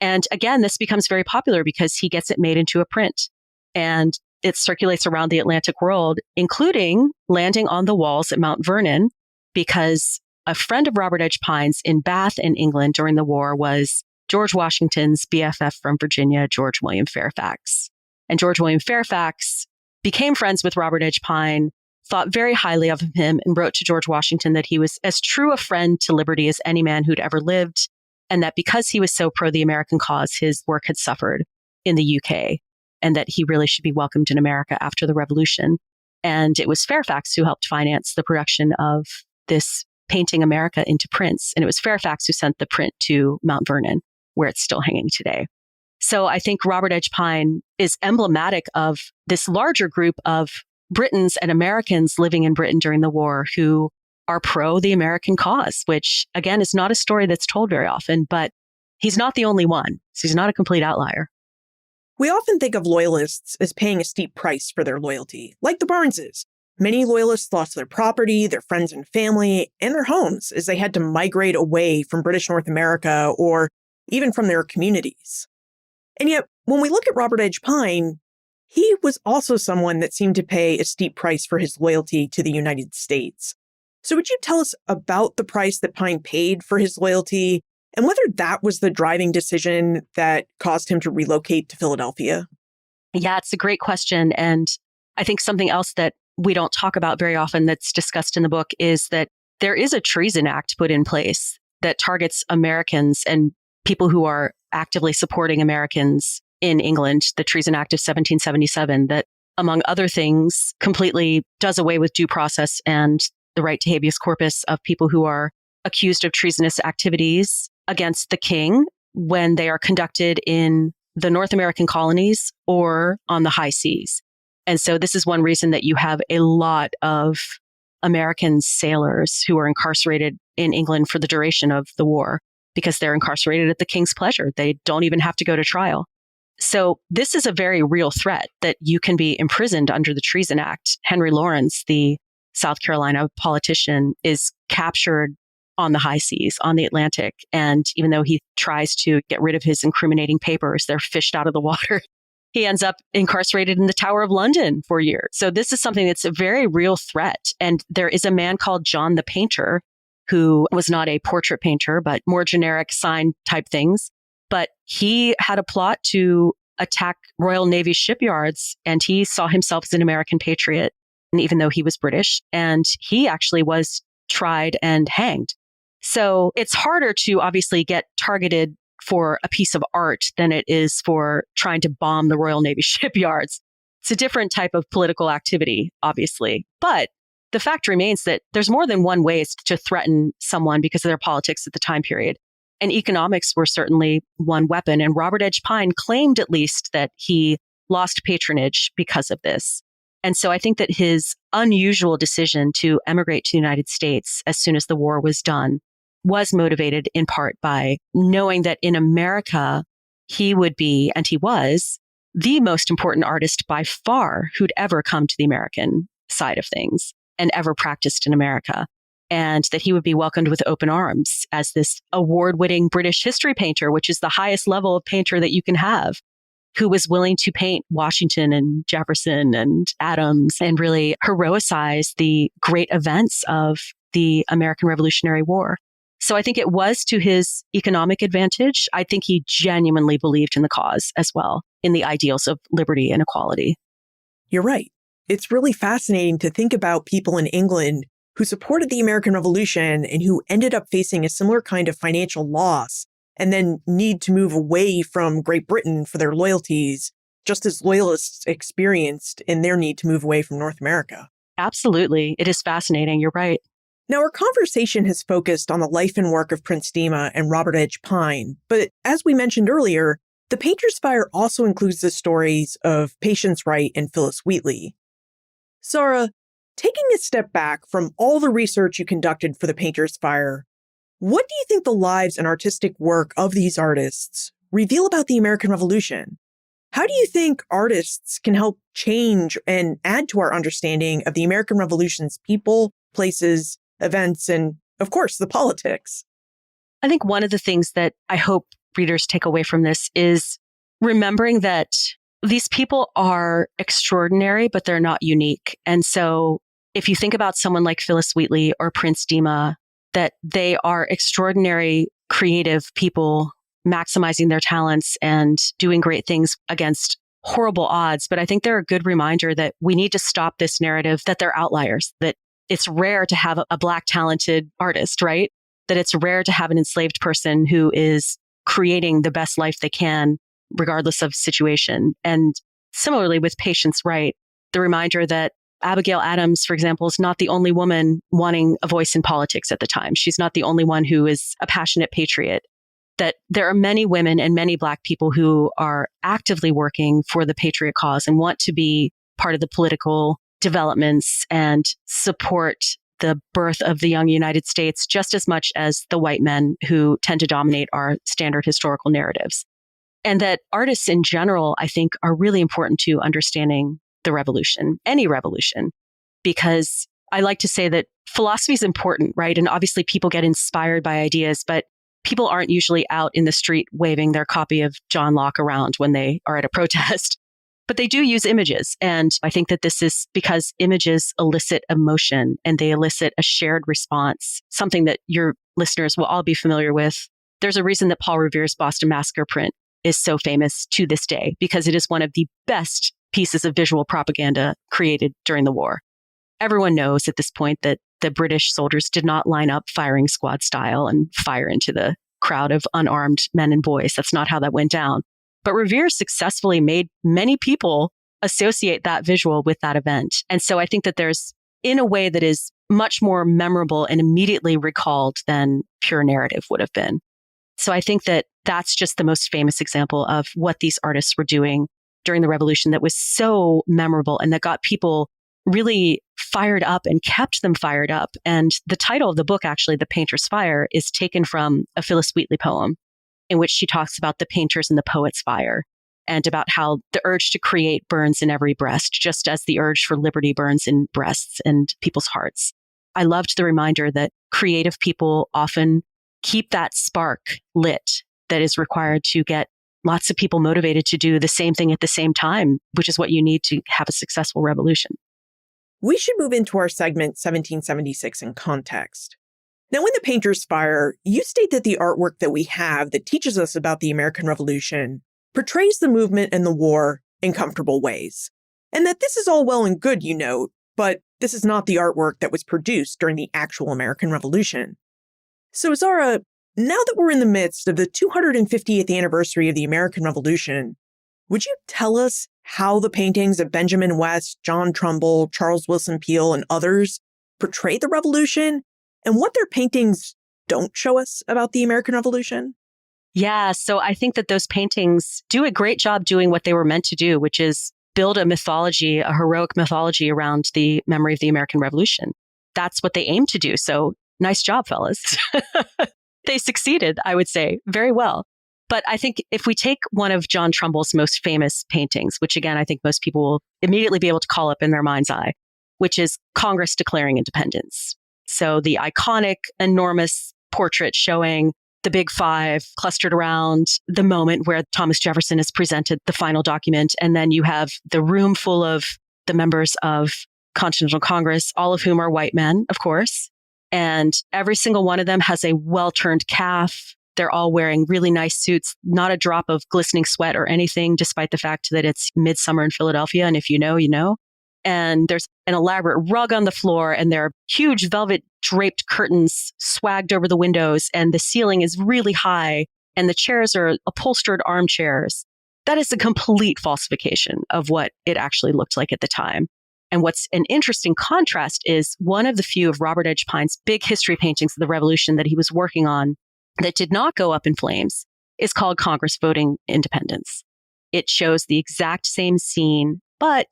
And again, this becomes very popular because he gets it made into a print, and it circulates around the Atlantic world, including landing on the walls at Mount Vernon, because a friend of Robert Edge Pine's in Bath in England during the war was George Washington's BFF from Virginia, George William Fairfax. And George William Fairfax became friends with Robert Edge Pine, thought very highly of him, and wrote to George Washington that he was as true a friend to liberty as any man who'd ever lived, and that because he was so pro the American cause, his work had suffered in the UK, and that he really should be welcomed in America after the revolution. And it was Fairfax who helped finance the production of this painting America into prints. And it was Fairfax who sent the print to Mount Vernon, where it's still hanging today. So I think Robert Edge Pine is emblematic of this larger group of Britons and Americans living in Britain during the war who are pro the American cause, which again is not a story that's told very often, but he's not the only one. So he's not a complete outlier. We often think of loyalists as paying a steep price for their loyalty, like the Barneses. Many loyalists lost their property, their friends and family, and their homes as they had to migrate away from British North America or even from their communities. And yet, when we look at Robert Edge Pine, he was also someone that seemed to pay a steep price for his loyalty to the United States. So would you tell us about the price that Pine paid for his loyalty and whether that was the driving decision that caused him to relocate to Philadelphia? Yeah, it's a great question. And I think something else that we don't talk about very often that's discussed in the book is that there is a Treason Act put in place that targets Americans and people who are actively supporting Americans in England, the Treason Act of 1777, that, among other things, completely does away with due process and the right to habeas corpus of people who are accused of treasonous activities against the king when they are conducted in the North American colonies or on the high seas. And so this is one reason that you have a lot of American sailors who are incarcerated in England for the duration of the war, because they're incarcerated at the king's pleasure. They don't even have to go to trial. So this is a very real threat that you can be imprisoned under the Treason Act. Henry Lawrence, the South Carolina politician, is captured on the high seas, on the Atlantic. And even though he tries to get rid of his incriminating papers, they're fished out of the water. He ends up incarcerated in the Tower of London for years. So this is something that's a very real threat. And there is a man called John the Painter, who was not a portrait painter, but more generic sign type things. But he had a plot to attack Royal Navy shipyards, and he saw himself as an American patriot, and even though he was British. And he actually was tried and hanged So it's harder to obviously get targeted for a piece of art than it is for trying to bomb the Royal Navy shipyards. It's a different type of political activity, obviously. But the fact remains that there's more than one way to threaten someone because of their politics at the time period. And economics were certainly one weapon. And Robert Edge Pine claimed at least that he lost patronage because of this. And so I think that his unusual decision to emigrate to the United States as soon as the war was done was motivated in part by knowing that in America, he would be, and he was, the most important artist by far who'd ever come to the American side of things and ever practiced in America. And that he would be welcomed with open arms as this award-winning British history painter, which is the highest level of painter that you can have, who was willing to paint Washington and Jefferson and Adams and really heroicize the great events of the American Revolutionary War. So I think it was to his economic advantage. I think he genuinely believed in the cause as well, in the ideals of liberty and equality. You're right. It's really fascinating to think about people in England who supported the American Revolution and who ended up facing a similar kind of financial loss and then need to move away from Great Britain for their loyalties, just as loyalists experienced in their need to move away from North America. Absolutely. It is fascinating. You're right. Now, our conversation has focused on the life and work of Prince Demah and Robert Edge Pine, but as we mentioned earlier, The Painter's Fire also includes the stories of Patience Wright and Phyllis Wheatley. Sarah, taking a step back from all the research you conducted for The Painter's Fire, what do you think the lives and artistic work of these artists reveal about the American Revolution? How do you think artists can help change and add to our understanding of the American Revolution's people, places, events, and, of course, the politics? I think one of the things that I hope readers take away from this is remembering that these people are extraordinary, but they're not unique. And so if you think about someone like Phyllis Wheatley or Prince Demah, that they are extraordinary, creative people maximizing their talents and doing great things against horrible odds. But I think they're a good reminder that we need to stop this narrative that they're outliers, that it's rare to have a Black talented artist, right? That it's rare to have an enslaved person who is creating the best life they can, regardless of situation. And similarly with Patience Wright, the reminder that Abigail Adams, for example, is not the only woman wanting a voice in politics at the time. She's not the only one who is a passionate patriot. That there are many women and many Black people who are actively working for the patriot cause and want to be part of the political developments and support the birth of the young United States just as much as the white men who tend to dominate our standard historical narratives. And that artists in general, I think, are really important to understanding the revolution, any revolution, because I like to say that philosophy is important, right? And obviously people get inspired by ideas, but people aren't usually out in the street waving their copy of John Locke around when they are at a protest. But they do use images. And I think that this is because images elicit emotion and they elicit a shared response, something that your listeners will all be familiar with. There's a reason that Paul Revere's Boston Massacre print is so famous to this day, because it is one of the best pieces of visual propaganda created during the war. Everyone knows at this point that the British soldiers did not line up firing squad style and fire into the crowd of unarmed men and boys. That's not how that went down. But Revere successfully made many people associate that visual with that event. And so I think that there's, in a way that is much more memorable and immediately recalled than pure narrative would have been. So I think that that's just the most famous example of what these artists were doing during the revolution that was so memorable and that got people really fired up and kept them fired up. And the title of the book, actually, The Painter's Fire, is taken from a Phyllis Wheatley poem in which she talks about the painter's and the poet's fire and about how the urge to create burns in every breast, just as the urge for liberty burns in breasts and people's hearts. I loved the reminder that creative people often keep that spark lit that is required to get lots of people motivated to do the same thing at the same time, which is what you need to have a successful revolution. We should move into our segment 1776 in context. Now, in The Painter's Fire, you state that the artwork that we have that teaches us about the American Revolution portrays the movement and the war in comfortable ways. And that this is all well and good, you note, but this is not the artwork that was produced during the actual American Revolution. So, Zara, now that we're in the midst of the 250th anniversary of the American Revolution, would you tell us how the paintings of Benjamin West, John Trumbull, Charles Willson Peale, and others portray the Revolution, and what their paintings don't show us about the American Revolution? Yeah, so I think that those paintings do a great job doing what they were meant to do, which is build a mythology, a heroic mythology around the memory of the American Revolution. That's what they aim to do. So nice job, fellas. They succeeded, I would say, very well. But I think if we take one of John Trumbull's most famous paintings, which again, I think most people will immediately be able to call up in their mind's eye, which is Congress declaring independence. So the iconic, enormous portrait showing the Big Five clustered around the moment where Thomas Jefferson is presented the final document. And then you have the room full of the members of Continental Congress, all of whom are white men, of course. And every single one of them has a well-turned calf. They're all wearing really nice suits, not a drop of glistening sweat or anything, despite the fact that it's midsummer in Philadelphia. And if you know, you know. And there's an elaborate rug on the floor, and there are huge velvet draped curtains swagged over the windows, and the ceiling is really high, and the chairs are upholstered armchairs. That is a complete falsification of what it actually looked like at the time. And what's an interesting contrast is one of the few of Robert Edge Pine's big history paintings of the Revolution that he was working on that did not go up in flames is called Congress Voting Independence. It shows the exact same scene, but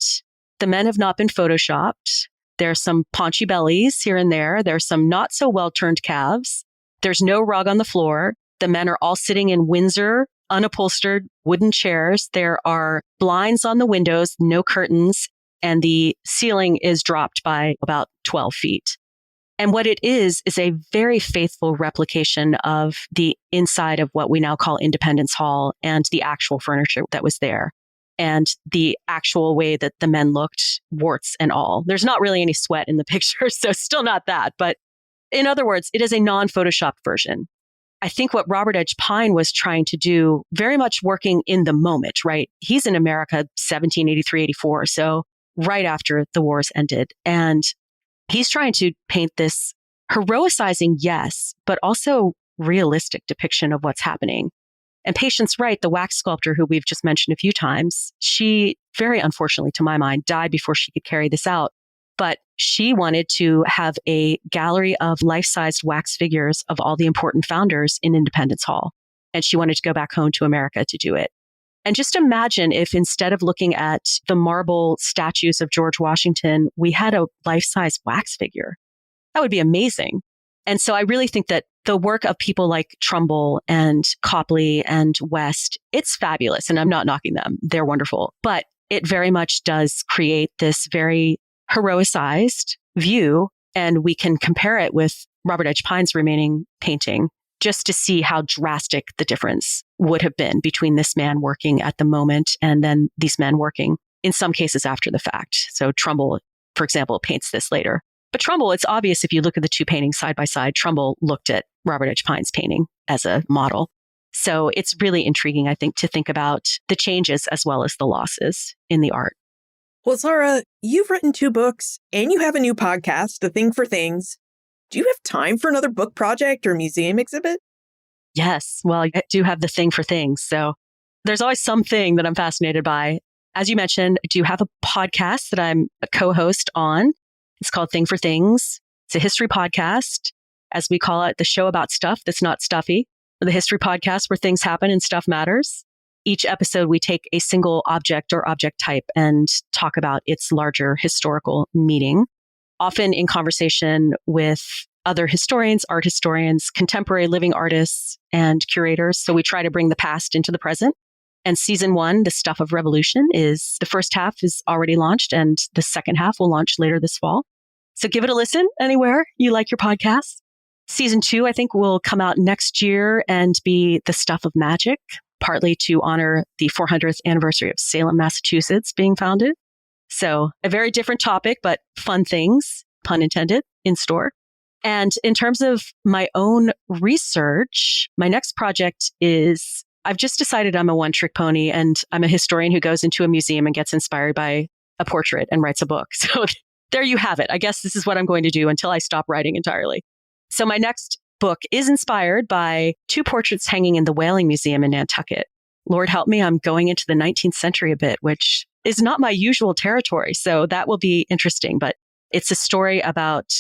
the men have not been photoshopped. There's some paunchy bellies here and there. There's some not so well-turned calves. There's no rug on the floor. The men are all sitting in Windsor, unupholstered wooden chairs. There are blinds on the windows, no curtains, and the ceiling is dropped by about 12 feet. And what it is a very faithful replication of the inside of what we now call Independence Hall and the actual furniture that was there. And the actual way that the men looked, warts and all. There's not really any sweat in the picture, so still not that. But in other words, it is a non-photoshopped version. I think what Robert Edge Pine was trying to do, very much working in the moment, right? He's in America 1783, 84, so right after the wars ended. And he's trying to paint this heroicizing, yes, but also realistic depiction of what's happening. And Patience Wright, the wax sculptor who we've just mentioned a few times, she very unfortunately, to my mind, died before she could carry this out. But she wanted to have a gallery of life-sized wax figures of all the important founders in Independence Hall. And she wanted to go back home to America to do it. And just imagine if instead of looking at the marble statues of George Washington, we had a life-size wax figure. That would be amazing. And so I really think that the work of people like Trumbull and Copley and West, it's fabulous. And I'm not knocking them. They're wonderful. But it very much does create this very heroicized view. And we can compare it with Robert Edge Pine's remaining painting just to see how drastic the difference would have been between this man working at the moment and then these men working in some cases after the fact. So Trumbull, for example, paints this later. But Trumbull, it's obvious if you look at the two paintings side by side, Trumbull looked at Robert Edge Pine's painting as a model. So it's really intriguing, I think, to think about the changes as well as the losses in the art. Well, Zara, you've written 2 books and you have a new podcast, A Thing for Things. Do you have time for another book project or museum exhibit? Yes. Well, I do have the thing for things. So there's always something that I'm fascinated by. As you mentioned, I do have a podcast that I'm a co-host on. It's called Thing for Things. It's a history podcast, as we call it, the show about stuff that's not stuffy, the history podcast where things happen and stuff matters. Each episode, we take a single object or object type and talk about its larger historical meaning, often in conversation with other historians, art historians, contemporary living artists, and curators. So we try to bring the past into the present. And season 1, The Stuff of Revolution, is the first half is already launched, and the second half will launch later this fall. So give it a listen anywhere you like your podcast. Season 2, I think, will come out next year and be The Stuff of Magic, partly to honor the 400th anniversary of Salem, Massachusetts being founded. So a very different topic, but fun things, pun intended, in store. And in terms of my own research, my next project is, I've just decided I'm a one-trick pony, and I'm a historian who goes into a museum and gets inspired by a portrait and writes a book. So there you have it. I guess this is what I'm going to do until I stop writing entirely. So my next book is inspired by two portraits hanging in the Whaling Museum in Nantucket. Lord help me, I'm going into the 19th century a bit, which is not my usual territory. So that will be interesting. But it's a story about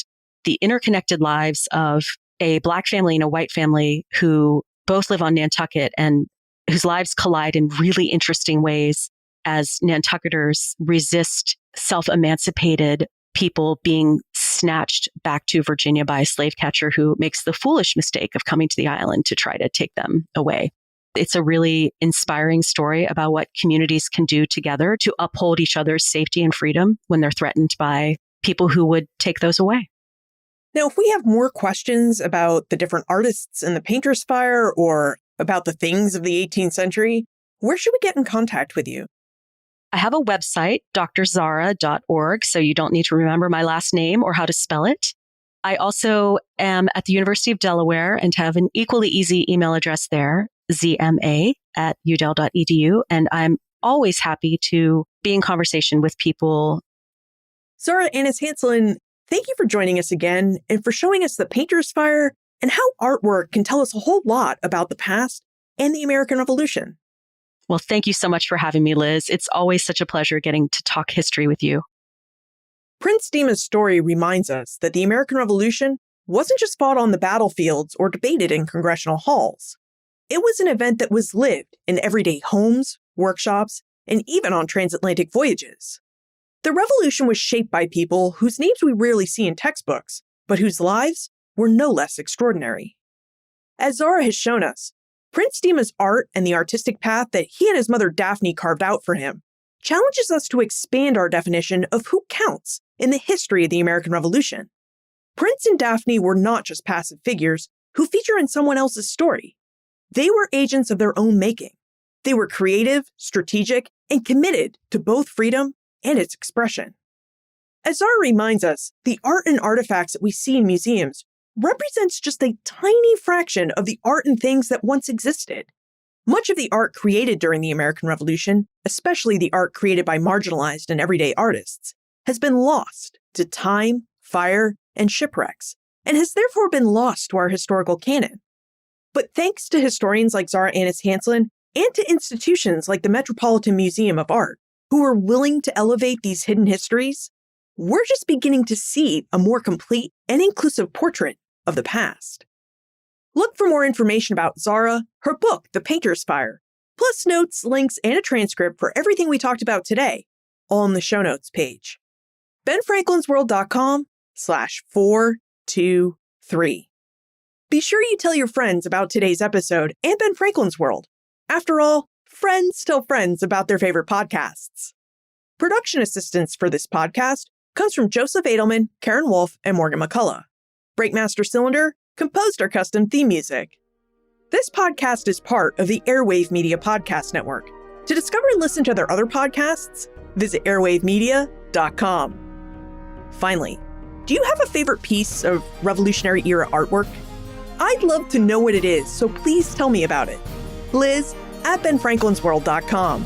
the interconnected lives of a Black family and a white family who both live on Nantucket and whose lives collide in really interesting ways as Nantucketers resist self-emancipated people being snatched back to Virginia by a slave catcher who makes the foolish mistake of coming to the island to try to take them away. It's a really inspiring story about what communities can do together to uphold each other's safety and freedom when they're threatened by people who would take those away. Now, if we have more questions about the different artists in the Painter's Fire or about the things of the 18th century, where should we get in contact with you? I have a website, drzara.org, so you don't need to remember my last name or how to spell it. I also am at the University of Delaware and have an equally easy email address there, zma@udel.edu, and I'm always happy to be in conversation with people. Zara Annis-Hanselin, thank you for joining us again and for showing us the Painter's Fire and how artwork can tell us a whole lot about the past and the American Revolution. Well, thank you so much for having me, Liz. It's always such a pleasure getting to talk history with you. Prince Demah's story reminds us that the American Revolution wasn't just fought on the battlefields or debated in congressional halls. It was an event that was lived in everyday homes, workshops, and even on transatlantic voyages. The revolution was shaped by people whose names we rarely see in textbooks, but whose lives were no less extraordinary. As Zara has shown us, Prince Demah's art and the artistic path that he and his mother Daphny carved out for him challenges us to expand our definition of who counts in the history of the American Revolution. Prince and Daphny were not just passive figures who feature in someone else's story. They were agents of their own making. They were creative, strategic, and committed to both freedom and its expression. As Zara reminds us, the art and artifacts that we see in museums represents just a tiny fraction of the art and things that once existed. Much of the art created during the American Revolution, especially the art created by marginalized and everyday artists, has been lost to time, fire, and shipwrecks, and has therefore been lost to our historical canon. But thanks to historians like Zara Annis-Hanselin and to institutions like the Metropolitan Museum of Art, who are willing to elevate these hidden histories, we're just beginning to see a more complete and inclusive portrait of the past. Look for more information about Zara, her book, The Painter's Fire, plus notes, links, and a transcript for everything we talked about today, all in the show notes page. benfranklinsworld.com/423. Be sure you tell your friends about today's episode and Ben Franklin's World. After all, friends tell friends about their favorite podcasts. Production assistance for this podcast comes from Joseph Edelman, Karen Wolf, and Morgan McCullough. Breakmaster Cylinder composed our custom theme music. This podcast is part of the Airwave Media Podcast Network. To discover and listen to their other podcasts, visit airwavemedia.com. Finally, do you have a favorite piece of Revolutionary era artwork? I'd love to know what it is, so please tell me about it. Liz@benfranklinsworld.com.